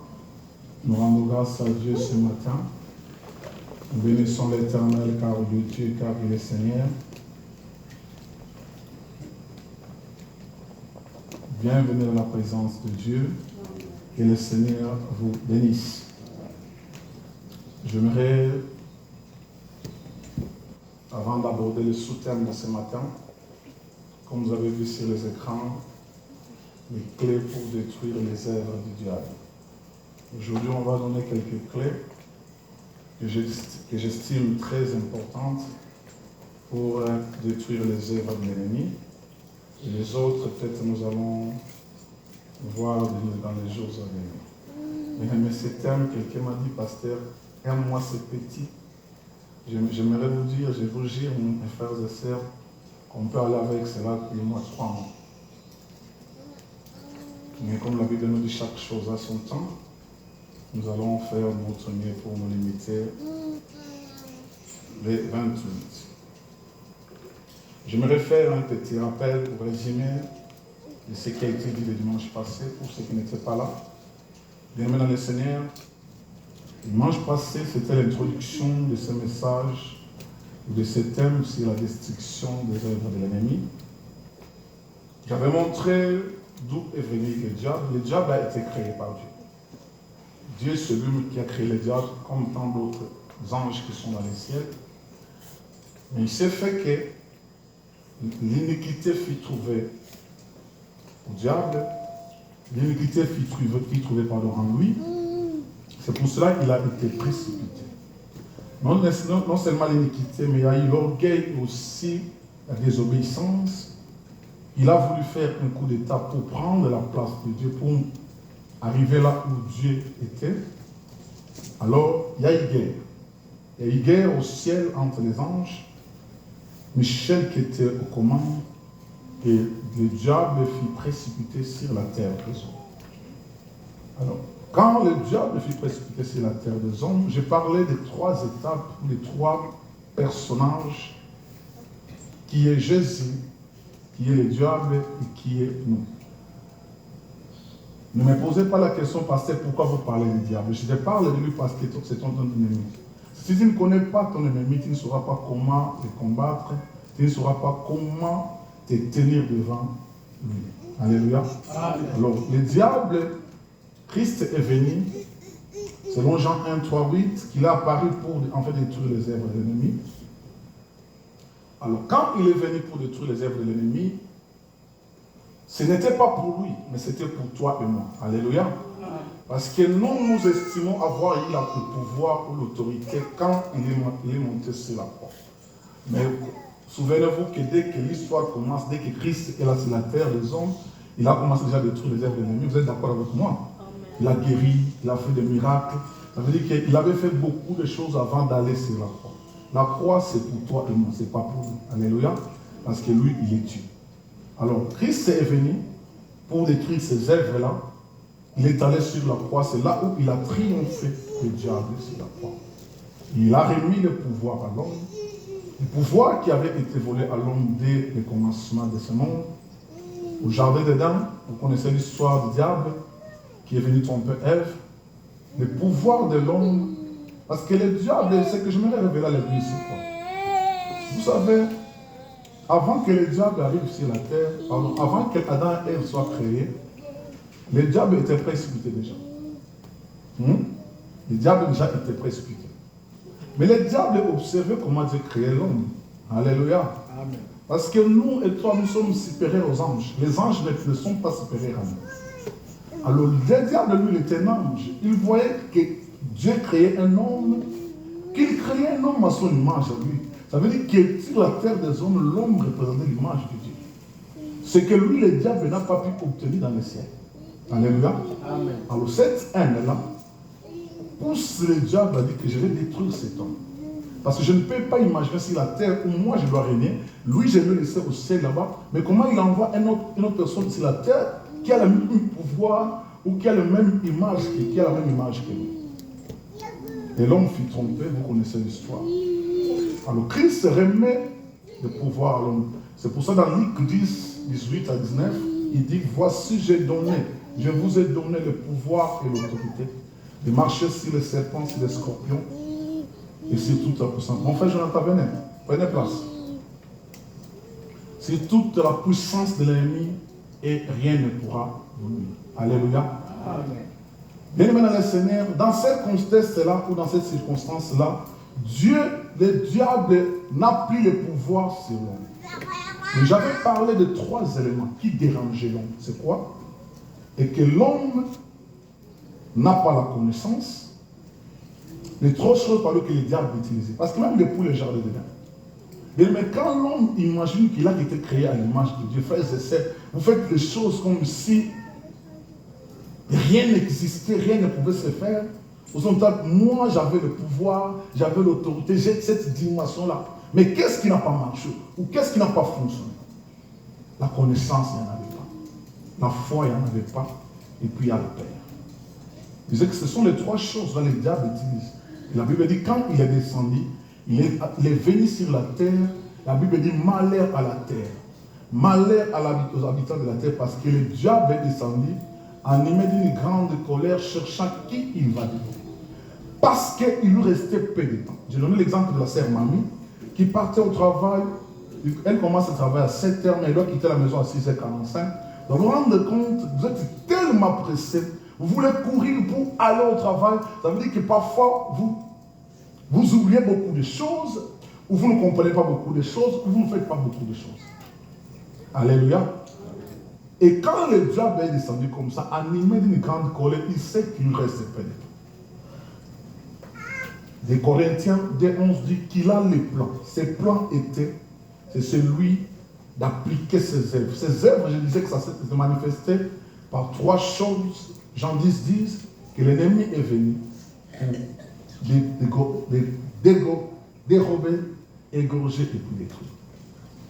Nous rendons grâce à Dieu ce matin. Nous bénissons l'Éternel car il est Dieu, car il est Seigneur. Bienvenue dans la présence de Dieu. Que le Seigneur vous bénisse. J'aimerais, avant d'aborder le sous-thème de ce matin, comme vous avez vu sur les écrans, les clés pour détruire les œuvres du diable. Aujourd'hui, on va donner quelques clés que j'estime très importantes pour détruire les œuvres de l'ennemi. Et les autres, peut-être nous allons voir dans les jours à venir. Mais ce thème, quelqu'un m'a dit, pasteur, aime-moi c'est petit. J'aimerais vous dire, je vous jure, mes frères et sœurs, qu'on peut aller avec cela et moi 3 mois. Mais comme la Bible nous dit chaque chose à son temps, nous allons faire notre mieux pour nous limiter les 20 minutes. J'aimerais faire un petit rappel pour résumer de ce qui a été dit le dimanche passé pour ceux qui n'étaient pas là. Bienvenue dans le Seigneur. Le dimanche passé, c'était l'introduction de ce message, de ce thème sur la destruction des œuvres de l'ennemi. J'avais montré d'où est venu le diable. Le diable a été créé par Dieu. Dieu, c'est lui qui a créé le diable, comme tant d'autres anges qui sont dans les ciels. Mais il s'est fait que l'iniquité fut trouvée au diable, l'iniquité fut trouvée en lui. C'est pour cela qu'il a été précipité. Non seulement l'iniquité, mais il y a eu l'orgueil et aussi la désobéissance. Il a voulu faire un coup d'État pour prendre la place de Dieu, pour arriver là où Dieu était. Alors, il y a eu guerre. Il y a eu guerre au ciel entre les anges. Michel qui était aux commandes, et le diable fut précipité sur la terre des hommes. Alors, quand le diable fut précipité sur la terre des hommes, j'ai parlé des 3 étapes, des 3 personnages, qui est Jésus, qui est le diable et qui est nous. Ne me posez pas la question, pasteur, pourquoi vous parlez du diable? Je te parle de lui parce que c'est ton ennemi. Si tu ne connais pas ton ennemi, tu ne sauras pas comment le combattre, tu ne sauras pas comment te tenir devant lui. Alléluia. Alors, le diable, Christ est venu, selon Jean 1, 3, 8, qu'il a apparu pour détruire les œuvres de l'ennemi. Alors, quand il est venu pour détruire les œuvres de l'ennemi, ce n'était pas pour lui, mais c'était pour toi et moi. Alléluia. Parce que nous estimons avoir eu le pouvoir ou l'autorité quand il est monté sur la croix. Mais souvenez-vous que dès que l'histoire commence, dès que Christ est là sur la terre des hommes, il a commencé déjà à détruire les œuvres de l'ennemi. Vous êtes d'accord avec moi? Il a guéri, il a fait des miracles. Ça veut dire qu'il avait fait beaucoup de choses avant d'aller sur la croix. La croix, c'est pour toi et moi, ce n'est pas pour lui. Alléluia. Parce que lui, il est Dieu. Alors, Christ est venu pour détruire ces œuvres-là. Il est allé sur la croix, c'est là où il a triomphé le diable sur la croix. Il a remis le pouvoir à l'homme. Le pouvoir qui avait été volé à l'homme dès le commencement de ce monde. Au jardin d'Éden, vous connaissez l'histoire du diable qui est venu tromper Ève. Le pouvoir de l'homme, parce que le diable, c'est que je me révélé à l'église, c'est quoi? Vous savez, avant que le diable arrive sur la terre, avant que Adam et Ève soient créés, le diable était précipité déjà. Le diable déjà était précipité. Mais le diable observait comment Dieu créait l'homme. Alléluia. Amen. Parce que nous et toi, nous sommes supérieurs aux anges. Les anges ne sont pas supérieurs à nous. Alors le diable, lui, il était un ange. Il voyait que Dieu créait un homme, qu'il créait un homme à son image à lui. Ça veut dire que sur la terre des hommes, l'homme représentait l'image de Dieu. Ce que lui, le diable, n'a pas pu obtenir dans le ciel. Alléluia. Amen. Alors cette haine-là pousse le diable à dire que je vais détruire cet homme. Parce que je ne peux pas imaginer si la terre où moi je dois régner, lui je vais le laisser au ciel là-bas, mais comment il envoie une autre personne sur la terre qui a le même pouvoir ou qui a la même image que lui. Et l'homme fut trompé, vous connaissez l'histoire. Alors Christ remet le pouvoir à l'homme. C'est pour ça dans Luc 10, 18 à 19, il dit, voici je vous ai donné le pouvoir et l'autorité de marcher sur les serpents, sur les scorpions et sur toute la puissance. Mon frère Jonathan, venez, prenez place. Sur toute la puissance de l'ennemi et rien ne pourra vous nuire. Alléluia. Amen. Bien-aimé dans le Seigneur, dans cette contexte-là ou dans cette circonstance-là, le diable n'a plus le pouvoir sur l'homme. Mais j'avais parlé de 3 éléments qui dérangeaient l'homme. C'est quoi? Et que l'homme n'a pas la connaissance. Les 3 choses par lesquelles le diable utilisait. Parce que même depuis le jardin d'Éden. Mais quand l'homme imagine qu'il a été créé à l'image de Dieu, frères et sœurs, vous faites les choses comme si rien n'existait, rien ne pouvait se faire. Moi, j'avais le pouvoir, j'avais l'autorité, j'ai cette dimension-là. Mais qu'est-ce qui n'a pas marché? Ou qu'est-ce qui n'a pas fonctionné? La connaissance, il n'y en avait pas. La foi, il n'y en avait pas. Et puis, il y a le Père. Il disait que ce sont les 3 choses que le diable utilise. Et la Bible dit, quand il est descendu, il est venu sur la terre. La Bible dit, malheur à la terre. Malheur aux habitants de la terre, parce que le diable est descendu, animé d'une grande colère, cherchant qui il va devenir. Parce qu'il lui restait peu de temps. J'ai donné l'exemple de la sœur Mamie, qui partait au travail. Elle commence à travailler à 7h, mais elle doit quitter la maison à 6h45. Donc vous vous rendez compte, vous êtes tellement pressé, vous voulez courir pour aller au travail. Ça veut dire que parfois, vous oubliez beaucoup de choses, ou vous ne comprenez pas beaucoup de choses, ou vous ne faites pas beaucoup de choses. Alléluia. Et quand le diable est descendu comme ça, animé d'une grande colère, il sait qu'il reste peu de temps. Les Corinthiens 2:11 dit qu'il a les plans. Ses plans étaient, c'est celui d'appliquer ses œuvres. Ses œuvres, je disais que ça se manifestait par 3 choses. Jean 10, que l'ennemi est venu pour dérober, égorger et puis détruire.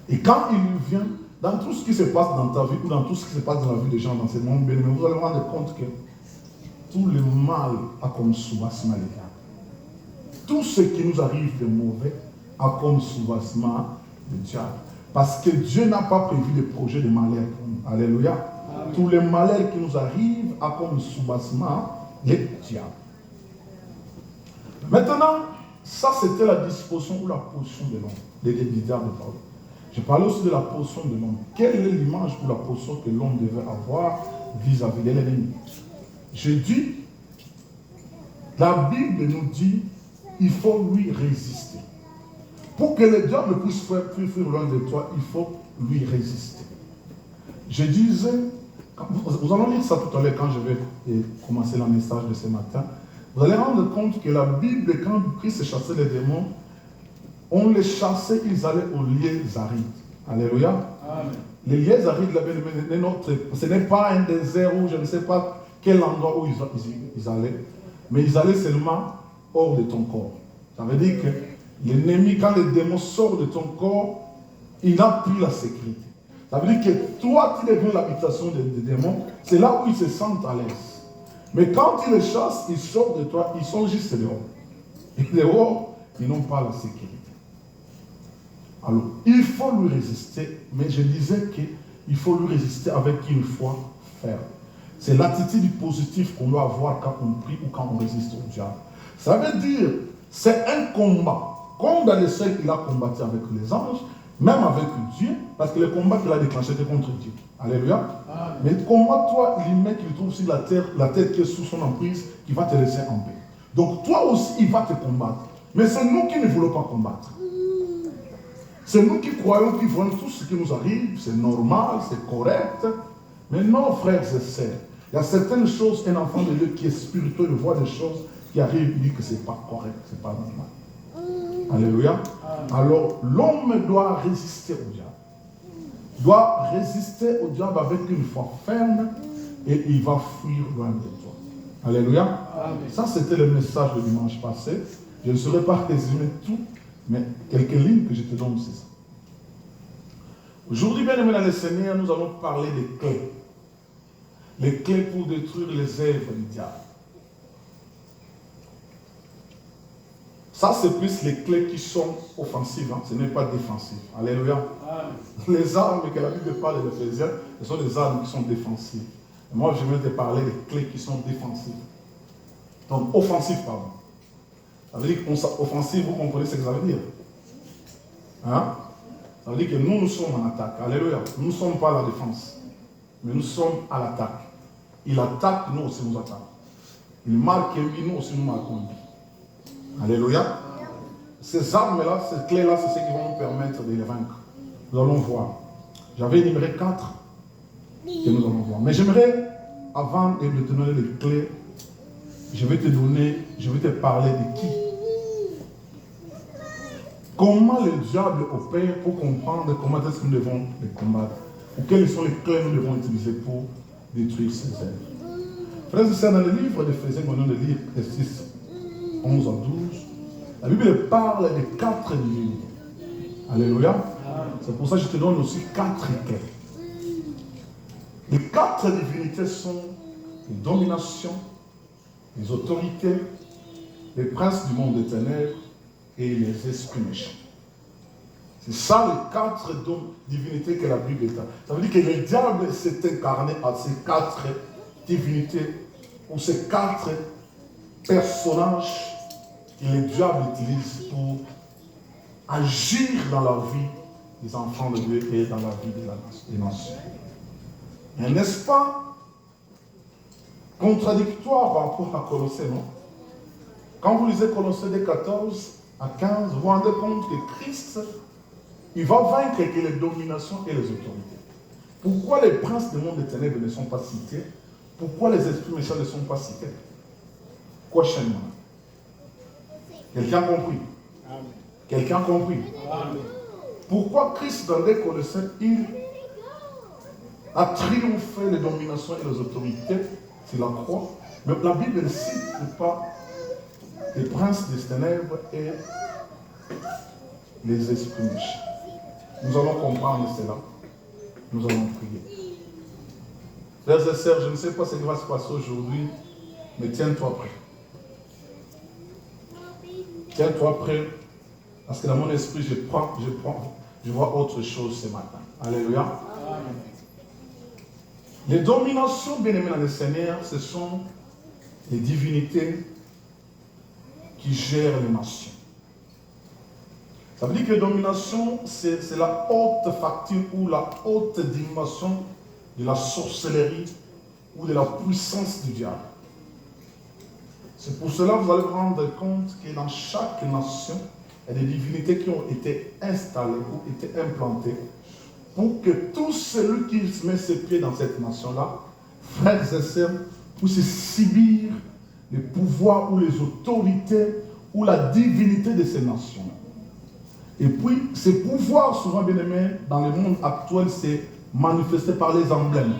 Et quand il vient, dans tout ce qui se passe dans ta vie ou dans tout ce qui se passe dans la vie des gens dans ce monde, vous allez vous rendre compte que tout le mal a comme soubassement les gars. Tout ce qui nous arrive de mauvais a comme soubassement le diable. Parce que Dieu n'a pas prévu de projet de malheur pour nous. Alléluia. Amen. Tous les malheurs qui nous arrivent a comme soubassement le diable. Maintenant, ça c'était la disposition ou la position de l'homme, du diable, pardon. Je parlais aussi de la position de l'homme. Quelle est l'image ou la position que l'homme devait avoir vis-à-vis de l'ennemi? Je dis, la Bible nous dit, il faut lui résister. Pour que le diable puisse fuir loin de toi, il faut lui résister. Je disais, vous allez lire ça tout à l'heure quand je vais commencer le message de ce matin. Vous allez rendre compte que la Bible, quand Christ chassait les démons, on les chassait, ils allaient aux lieux arides. Alléluia. Amen. Les lieux arides, ce n'est pas un désert où je ne sais pas quel endroit où ils allaient, mais ils allaient seulement hors de ton corps. Ça veut dire que l'ennemi, quand le démon sort de ton corps, il n'a plus la sécurité. Ça veut dire que toi, tu deviens l'habitation des démons, c'est là où ils se sentent à l'aise. Mais quand tu les chasses, ils sortent de toi, ils sont juste dehors. Et dehors, ils n'ont pas la sécurité. Alors, il faut lui résister, mais je disais qu'il faut lui résister avec une foi ferme. C'est l'attitude positive qu'on doit avoir quand on prie ou quand on résiste au diable. Ça veut dire, c'est un combat. Comme dans les cieux, il a combattu avec les anges, même avec Dieu, parce que le combat qu'il a déclenché était contre Dieu. Alléluia. Amen. Mais combat-toi l'humain qu'il trouve sur la tête qui est sous son emprise, qui va te laisser en paix. Donc toi aussi, il va te combattre. Mais c'est nous qui ne voulons pas combattre. C'est nous qui croyons, qui voyons tout ce qui nous arrive, c'est normal, c'est correct. Mais non, frères et sœurs, il y a certaines choses, un enfant de Dieu qui est spirituel, il voit des choses qui arrivent, il dit que ce n'est pas correct, ce n'est pas normal. Alléluia. Alors, l'homme doit résister au diable. Doit résister au diable avec une foi ferme et il va fuir loin de toi. Alléluia. Amen. Ça, c'était le message du dimanche passé. Je ne saurais pas résumer tout, mais quelques lignes que je te donne, c'est ça. Aujourd'hui, bien aimé dans le Seigneur, nous allons parler des clés. Les clés pour détruire les œuvres du diable. Ça, c'est plus les clés qui sont offensives, hein. Ce n'est pas défensif. Alléluia. Amen. Les armes que la Bible parle de l'Éphésiens, ce sont des armes qui sont défensives. Et moi, je vais te parler des clés qui sont défensives. Donc, offensives, pardon. Ça veut dire qu'offensive, vous comprenez ce que ça veut dire? Hein? Ça veut dire que nous sommes en attaque. Alléluia. Nous ne sommes pas à la défense, mais nous sommes à l'attaque. Il attaque, nous aussi nous attaquons. Il marque lui, nous aussi nous marquons lui. Alléluia. Ces armes-là, ces clés-là, c'est ce qui vont nous permettre de les vaincre. Nous allons voir. J'avais énuméré 4 que nous allons voir. Mais j'aimerais, avant de te donner les clés, je vais te parler de qui. Comment le diable opère pour comprendre comment est-ce que nous devons les combattre. Ou quelles sont les clés que nous devons utiliser pour détruire ces œuvres. Frères et sœurs, dans le livre d'Éphésiens, nous allons lire 6, 11 à 12, la Bible parle de 4 divinités. Alléluia. C'est pour ça que je te donne aussi 4 clés. Les 4 divinités sont les dominations, les autorités, les princes du monde des ténèbres et les esprits méchants. C'est ça les 4 divinités que la Bible est. Ça veut dire que le diable s'est incarné à ces 4 divinités ou ces 4 personnages que le diable utilise pour agir dans la vie des enfants de Dieu et dans la vie des nations. Mais n'est-ce pas contradictoire par rapport à Colossiens, non? Quand vous lisez Colossiens de 14 à 15, vous vous rendez compte que Christ, il va vaincre que les dominations et les autorités. Pourquoi les princes du monde des ténèbres ne sont pas cités? Pourquoi les esprits méchants ne sont pas cités? Questionnement. Quelqu'un a compris? Amen. Quelqu'un a compris? Amen. Pourquoi Christ, dans les Colossiens, il a triomphé les dominations et les autorités sur la croix, mais la Bible ne cite pas les princes des ténèbres et les esprits méchants. Nous allons comprendre cela. Nous allons prier. Frères et sœurs, je ne sais pas ce qui va se passer aujourd'hui, mais tiens-toi prêt. Tiens-toi prêt, parce que dans mon esprit, je vois autre chose ce matin. Alléluia. Amen. Les dominations, bien aimées dans le Seigneur, ce sont les divinités qui gèrent les nations. Ça veut dire que la domination, c'est la haute facture ou la haute dimension de la sorcellerie ou de la puissance du diable. C'est pour cela que vous allez vous rendre compte que dans chaque nation, il y a des divinités qui ont été installées ou été implantées pour que tout celui qui met ses pieds dans cette nation-là, frères et sœurs, puisse subir les pouvoirs ou les autorités ou la divinité de ces nations-là. Et puis, ces pouvoirs, souvent bien aimés, dans le monde actuel, c'est manifesté par les emblèmes.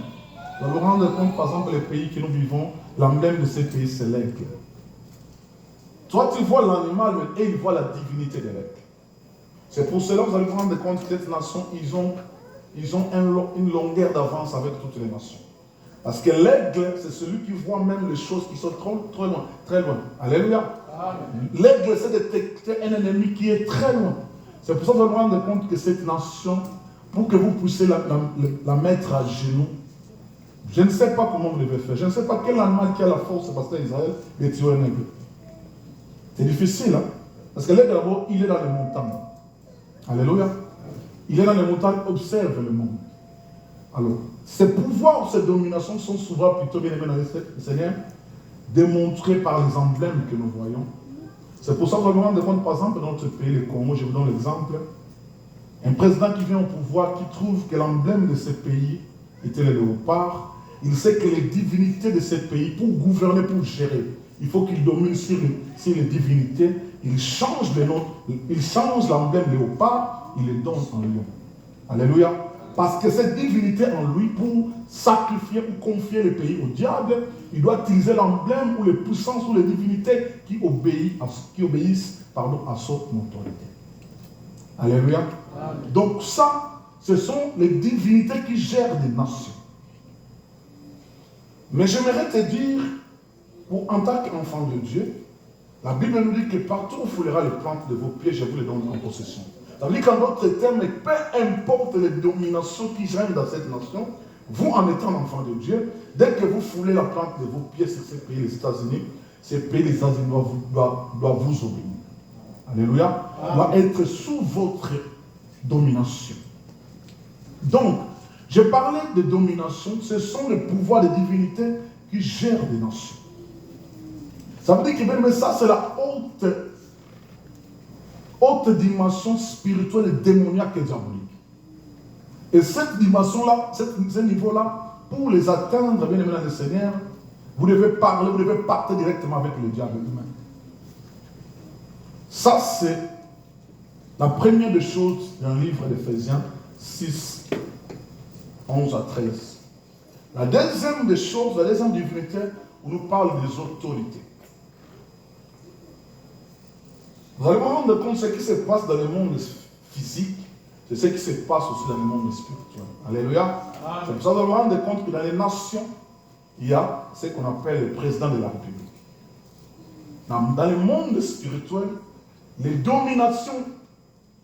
Vous vous rendez compte, par exemple, les pays que nous vivons, l'emblème de ces pays, c'est l'aigle. Toi, tu vois l'animal et il voit la divinité de l'aigle. C'est pour cela que vous allez vous rendre compte que cette nation, ils ont une longueur d'avance avec toutes les nations. Parce que l'aigle, c'est celui qui voit même les choses qui sont trop loin, très loin. Alléluia. L'aigle, c'est de détecter un ennemi qui est très loin. C'est pour ça que vous allez vous rendre compte que cette nation, pour que vous puissiez la mettre à genoux, je ne sais pas comment vous devez faire. Je ne sais pas quel animal qui a la force, parce qu'Israël de tuer un aigle. C'est difficile, hein? Parce que l'aigle, d'abord, il est dans les montagnes. Alléluia. Il est dans les montagnes, observe le monde. Alors, ces pouvoirs, ces dominations sont souvent plutôt bien aimés dans le Seigneur, démontrés par les emblèmes que nous voyons. C'est pour ça que vous vous rendez compte, par exemple, dans notre pays, le Congo, je vous donne l'exemple, un président qui vient au pouvoir, qui trouve que l'emblème de ce pays était le léopard, il sait que les divinités de ce pays, pour gouverner, pour gérer, il faut qu'il domine sur les divinités, il change le nom, il change l'emblème léopard, il le donne en lion. Alléluia. Parce que cette divinité en lui, pour sacrifier ou confier le pays au diable, il doit utiliser l'emblème ou les puissances ou les divinités qui obéissent à son autorité. Alléluia. Amen. Donc ça, ce sont les divinités qui gèrent des nations. Mais j'aimerais te dire, en tant qu'enfant de Dieu, la Bible nous dit que partout où vous foulerez les plantes de vos pieds, je vous les donne en possession. Ça veut dire qu'en d'autres termes, peu importe les dominations qui règnent dans cette nation, vous en étant enfant de Dieu, dès que vous foulez la plante de vos pieds sur ces pays, les États-Unis, ces pays, les États-Unis doivent vous obéir. Alléluia. Doit être sous votre domination. Donc, je parlais de domination, ce sont les pouvoirs des divinités qui gèrent des nations. Ça veut dire que même ça, c'est la haute dimension spirituelle et démoniaque et diabolique. Et cette dimension-là, ce niveau-là, pour les atteindre, bien aimé dans le Seigneur, vous devez parler, vous devez pacter directement avec le diable lui-même. Ça, c'est la première des choses dans le livre d'Éphésiens 6, 11 à 13. La deuxième des choses, la deuxième divinité, on nous parle des autorités. Vous allez vous rendre compte de ce qui se passe dans le monde physique, c'est ce qui se passe aussi dans le monde spirituel. Alléluia. C'est pour ça que vous allez vous rendre compte que dans les nations, il y a ce qu'on appelle le président de la République. Dans le monde spirituel, les dominations,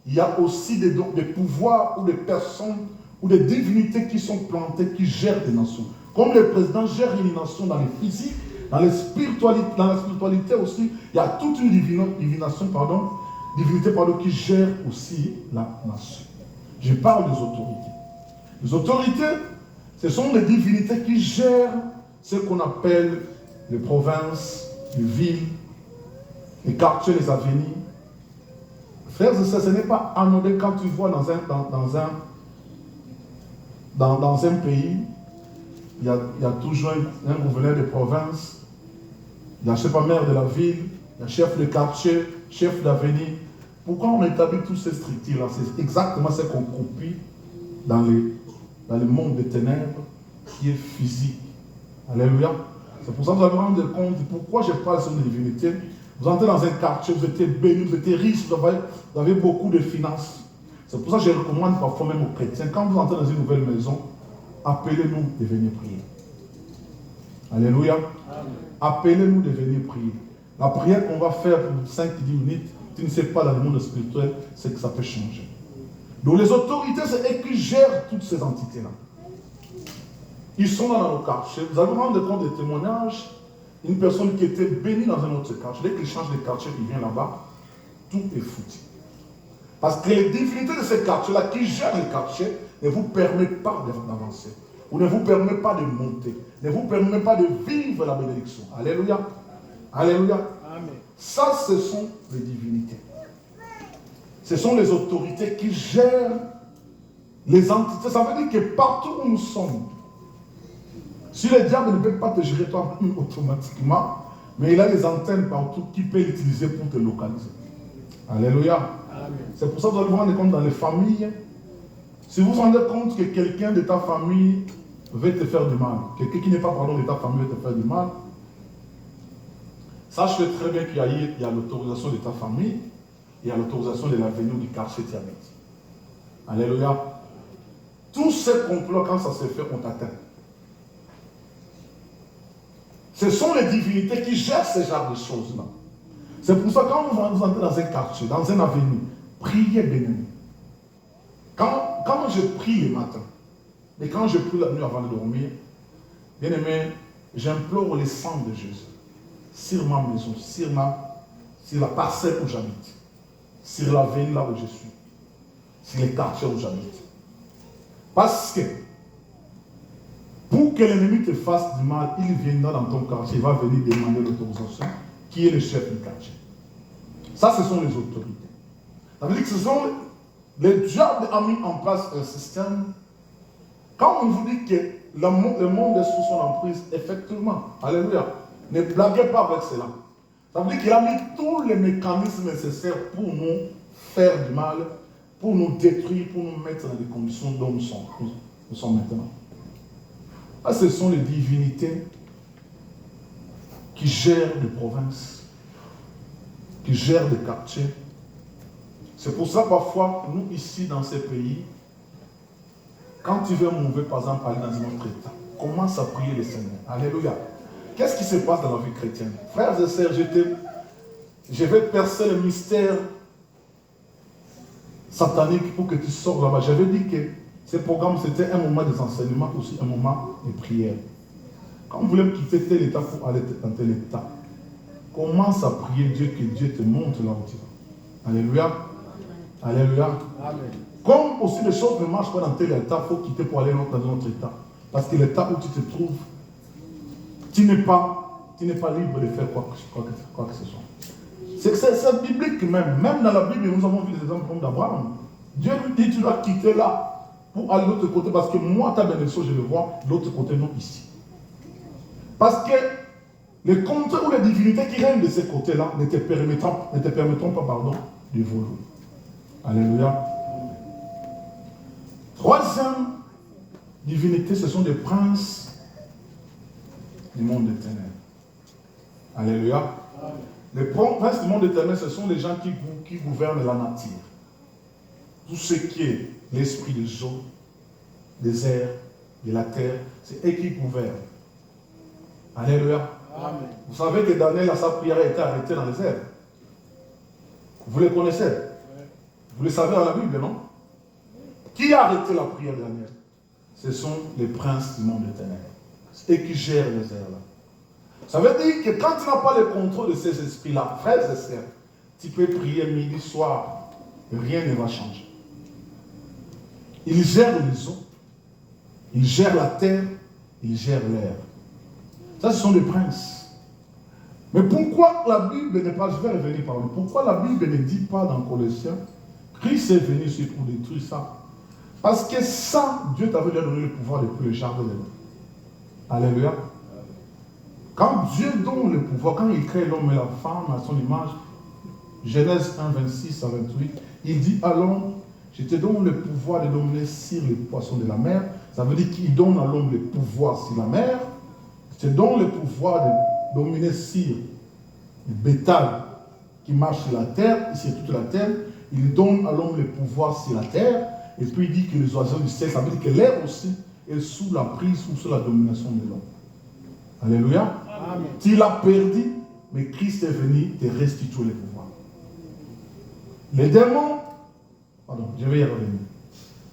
il y a aussi des pouvoirs ou des personnes ou des divinités qui sont plantées, qui gèrent des nations. Comme le président gère une nation dans le physique, dans la spiritualité aussi, il y a toute une divinité qui gère aussi la nation. Je parle des autorités. Les autorités, ce sont les divinités qui gèrent ce qu'on appelle les provinces, les villes, les quartiers, les avenirs. Frères et sœurs, ce n'est pas anodin quand tu vois dans un pays, il y a toujours un gouverneur de province, il y a, je ne sais pas, maire de la ville, il y a chef de quartier, chef d'avenir. Pourquoi on établit tous ces structures-là? C'est exactement ce qu'on copie dans le monde des ténèbres qui est physique. Alléluia. C'est pour ça que vous allez vous rendre compte pourquoi je parle sur une divinité. Vous entrez dans un quartier, vous êtes béni, vous êtes riche, vous avez beaucoup de finances. C'est pour ça que je recommande parfois même aux chrétiens, quand vous entrez dans une nouvelle maison, appelez-nous de venir prier. Alléluia. Amen. Appelez-nous de venir prier. La prière qu'on va faire pour 5-10 minutes, tu ne sais pas dans le monde spirituel, c'est que ça peut changer. Donc les autorités, c'est eux qui gèrent toutes ces entités-là. Ils sont là dans nos quartiers. Vous allez vous rendre compte des témoignages. Une personne qui était bénie dans un autre quartier, dès qu'il change de quartier, il vient là-bas, tout est foutu. Parce que les divinités de ce quartier-là, qui gèrent le quartier, ne vous permettent pas d'avancer. Ou ne vous permettent pas de monter. Ne vous permettent pas de vivre la bénédiction. Alléluia. Alléluia. Amen. Ça, ce sont les divinités. Ce sont les autorités qui gèrent les entités. Ça veut dire que partout où nous sommes, si le diable ne peut pas te gérer toi automatiquement, mais il a les antennes partout qui peut l'utiliser pour te localiser. Alléluia. Amen. C'est pour ça que vous allez vous rendre compte dans les familles. Si vous vous rendez compte que quelqu'un de ta famille veut te faire du mal, quelqu'un qui n'est pas de ta famille veut te faire du mal, sache très bien qu'il y a l'autorisation de ta famille, il y a l'autorisation de l'avenir du quartier qui habite. Alléluia. Tous ces complots, quand ça se fait, on t'atteint. Ce sont les divinités qui gèrent ce genre de choses-là. C'est pour ça que quand vous entrez dans un quartier, dans un avenir, priez béni. Quand je prie le matin, et quand je prie la nuit avant de dormir, bien aimé, j'implore le sang de Jésus sur ma maison, sur la parcelle où j'habite, sur la ville là où je suis, sur les quartiers où j'habite. Parce que pour que l'ennemi te fasse du mal, il viendra dans ton quartier, il va venir demander l'autorisation, qui est le chef du quartier. Ça, ce sont les autorités. Ça veut dire que ce sont les diables ont mis en place un système. Quand on vous dit que le monde est sous son emprise, effectivement, alléluia, ne blaguez pas avec cela. Ça veut dire qu'il a mis tous les mécanismes nécessaires pour nous faire du mal, pour nous détruire, pour nous mettre dans les conditions dont nous sommes maintenant. Là, ce sont les divinités qui gèrent des provinces, qui gèrent des quartiers. C'est pour ça, parfois, nous, ici, dans ces pays, quand tu veux mouver, par exemple, aller dans un autre état, commence à prier le Seigneur. Alléluia. Qu'est-ce qui se passe dans la vie chrétienne? Frères et sœurs, je vais percer le mystère satanique pour que tu sors là-bas. J'avais dit que ce programme, c'était un moment des enseignements, aussi un moment de prière. Quand vous voulez quitter tel état pour aller dans tel état, commence à prier Dieu, que Dieu te montre là où tu vas. Alléluia. Alléluia. Amen. Comme aussi les choses ne marchent pas dans tel état, il faut quitter pour aller dans un autre état. Parce que l'état où tu te trouves, tu n'es pas libre de faire quoi que ce soit. C'est biblique même. Même dans la Bible, nous avons vu des exemples comme d'Abraham. Dieu lui dit, tu dois quitter là pour aller de l'autre côté, parce que moi, ta bénédiction, je le vois, de l'autre côté, non ici. Parce que les contrées ou les divinités qui règnent de ces côtés-là ne te permettront pas de voler. Alléluia. Troisième divinité, ce sont des princes du monde des ténèbres. Alléluia. Les princes du monde des ténèbres, ce sont les gens qui gouvernent la nature. Tout ce qui est l'esprit des eaux, des airs, de la terre, c'est eux qui gouvernent. Alléluia. Amen. Vous savez que Daniel, sa prière a été arrêtée dans les airs. Vous les connaissez? Vous le savez dans la Bible, non? Qui a arrêté la prière de Daniel? Ce sont les princes du monde des ténèbres. C'est eux qui gèrent les airs là. Ça veut dire que quand tu n'as pas le contrôle de ces esprits-là, frères et sœurs, tu peux prier midi, soir, rien ne va changer. Ils gèrent les eaux, ils gèrent la terre, ils gèrent l'air. Ça, ce sont des princes. Mais pourquoi la Bible n'est pas, je vais revenir par là, pourquoi la Bible ne dit pas dans Colossiens, Christ est venu ici pour détruire ça? Parce que ça, Dieu t'avait donné le pouvoir depuis le jardin de l'homme. Alléluia. Quand Dieu donne le pouvoir, quand il crée l'homme et la femme à son image, Genèse 1, 26 à 28, il dit à l'homme, je te donne le pouvoir de dominer sur les poissons de la mer. Ça veut dire qu'il donne à l'homme le pouvoir sur la mer. Je te donne le pouvoir de dominer sur le bétail qui marche sur la terre, sur toute la terre. Il donne à l'homme le pouvoir sur la terre. Et puis il dit que les oiseaux du ciel, ça veut dire que l'air aussi est sous la prise ou sous la domination de l'homme. Alléluia. Amen. Tu l'as perdu, mais Christ est venu te restituer le pouvoir. Les démons, pardon, je vais y revenir.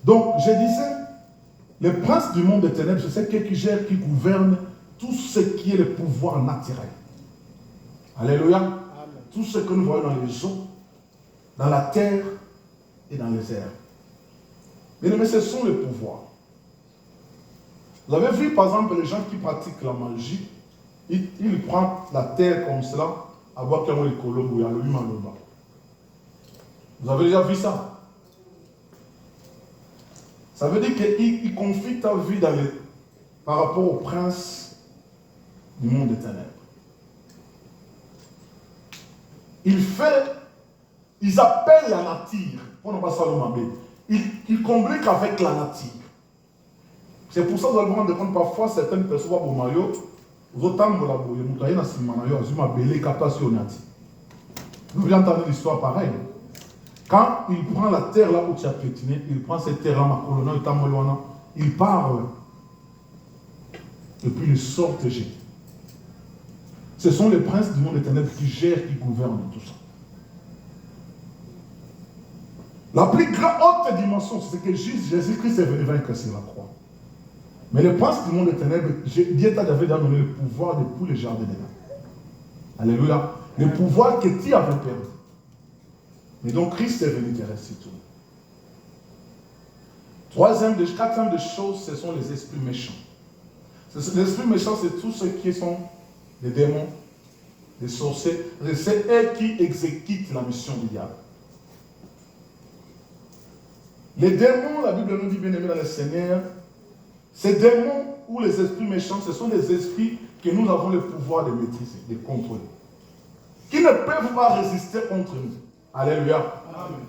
Donc, je disais, les princes du monde des ténèbres, c'est ceux qui gèrent, qui gouvernent tout ce qui est le pouvoir naturel. Alléluia. Amen. Tout ce que nous voyons dans les eaux, dans la terre et dans les airs. Mais ce sont les pouvoirs. Vous avez vu, par exemple, les gens qui pratiquent la magie, ils prennent la terre comme cela, à voir qu'il y a le colombe ou il y a le humain là-bas. Vous avez déjà vu ça? Ça veut dire qu'il confie ta vie par rapport au prince du monde des ténèbres. Ils appellent la nature, on n'a pas ça le mabé. Ils communiquent avec la nature. C'est pour ça que vous allez vous rendre compte parfois certaines personnes vont maillot, vous avez entendu l'histoire pareille. Quand il prend la terre là où tu as piétiné, il prend cette terre là, il parle et puis il sort te jeter. Ce sont les princes du monde des ténèbres qui gèrent, qui gouvernent tout ça. La plus grande haute dimension, c'est que Jésus-Christ est venu vaincre sur la croix. Mais les princes du monde des ténèbres, Dieu t'a donné le pouvoir de tous les jardins des nains. Alléluia. Le pouvoir que tu avais perdu. Mais donc Christ est venu te restituer. Quatrième des choses, ce sont les esprits méchants. Les esprits méchants, c'est tous ceux qui sont des démons, des sorciers. C'est eux qui exécutent la mission du diable. Les démons, la Bible nous dit bien aimé dans le Seigneur, ces démons ou les esprits méchants, ce sont des esprits que nous avons le pouvoir de maîtriser, de contrôler. Qui ne peuvent pas résister contre nous. Alléluia. Amen.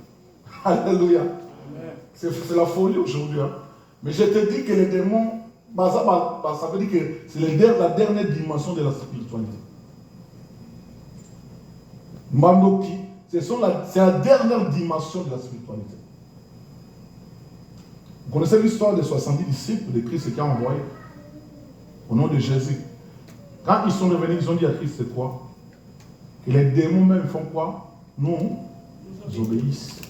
Alléluia. C'est la folie aujourd'hui. Hein. Mais je te dis que les démons, ça veut dire que c'est la dernière dimension de la spiritualité. Mandoki, c'est la dernière dimension de la spiritualité. Vous connaissez l'histoire des 70 disciples de Christ qui a envoyé au nom de Jésus. Quand ils sont revenus, ils ont dit à Christ, c'est quoi? Que les démons même font quoi? Nous obéissent.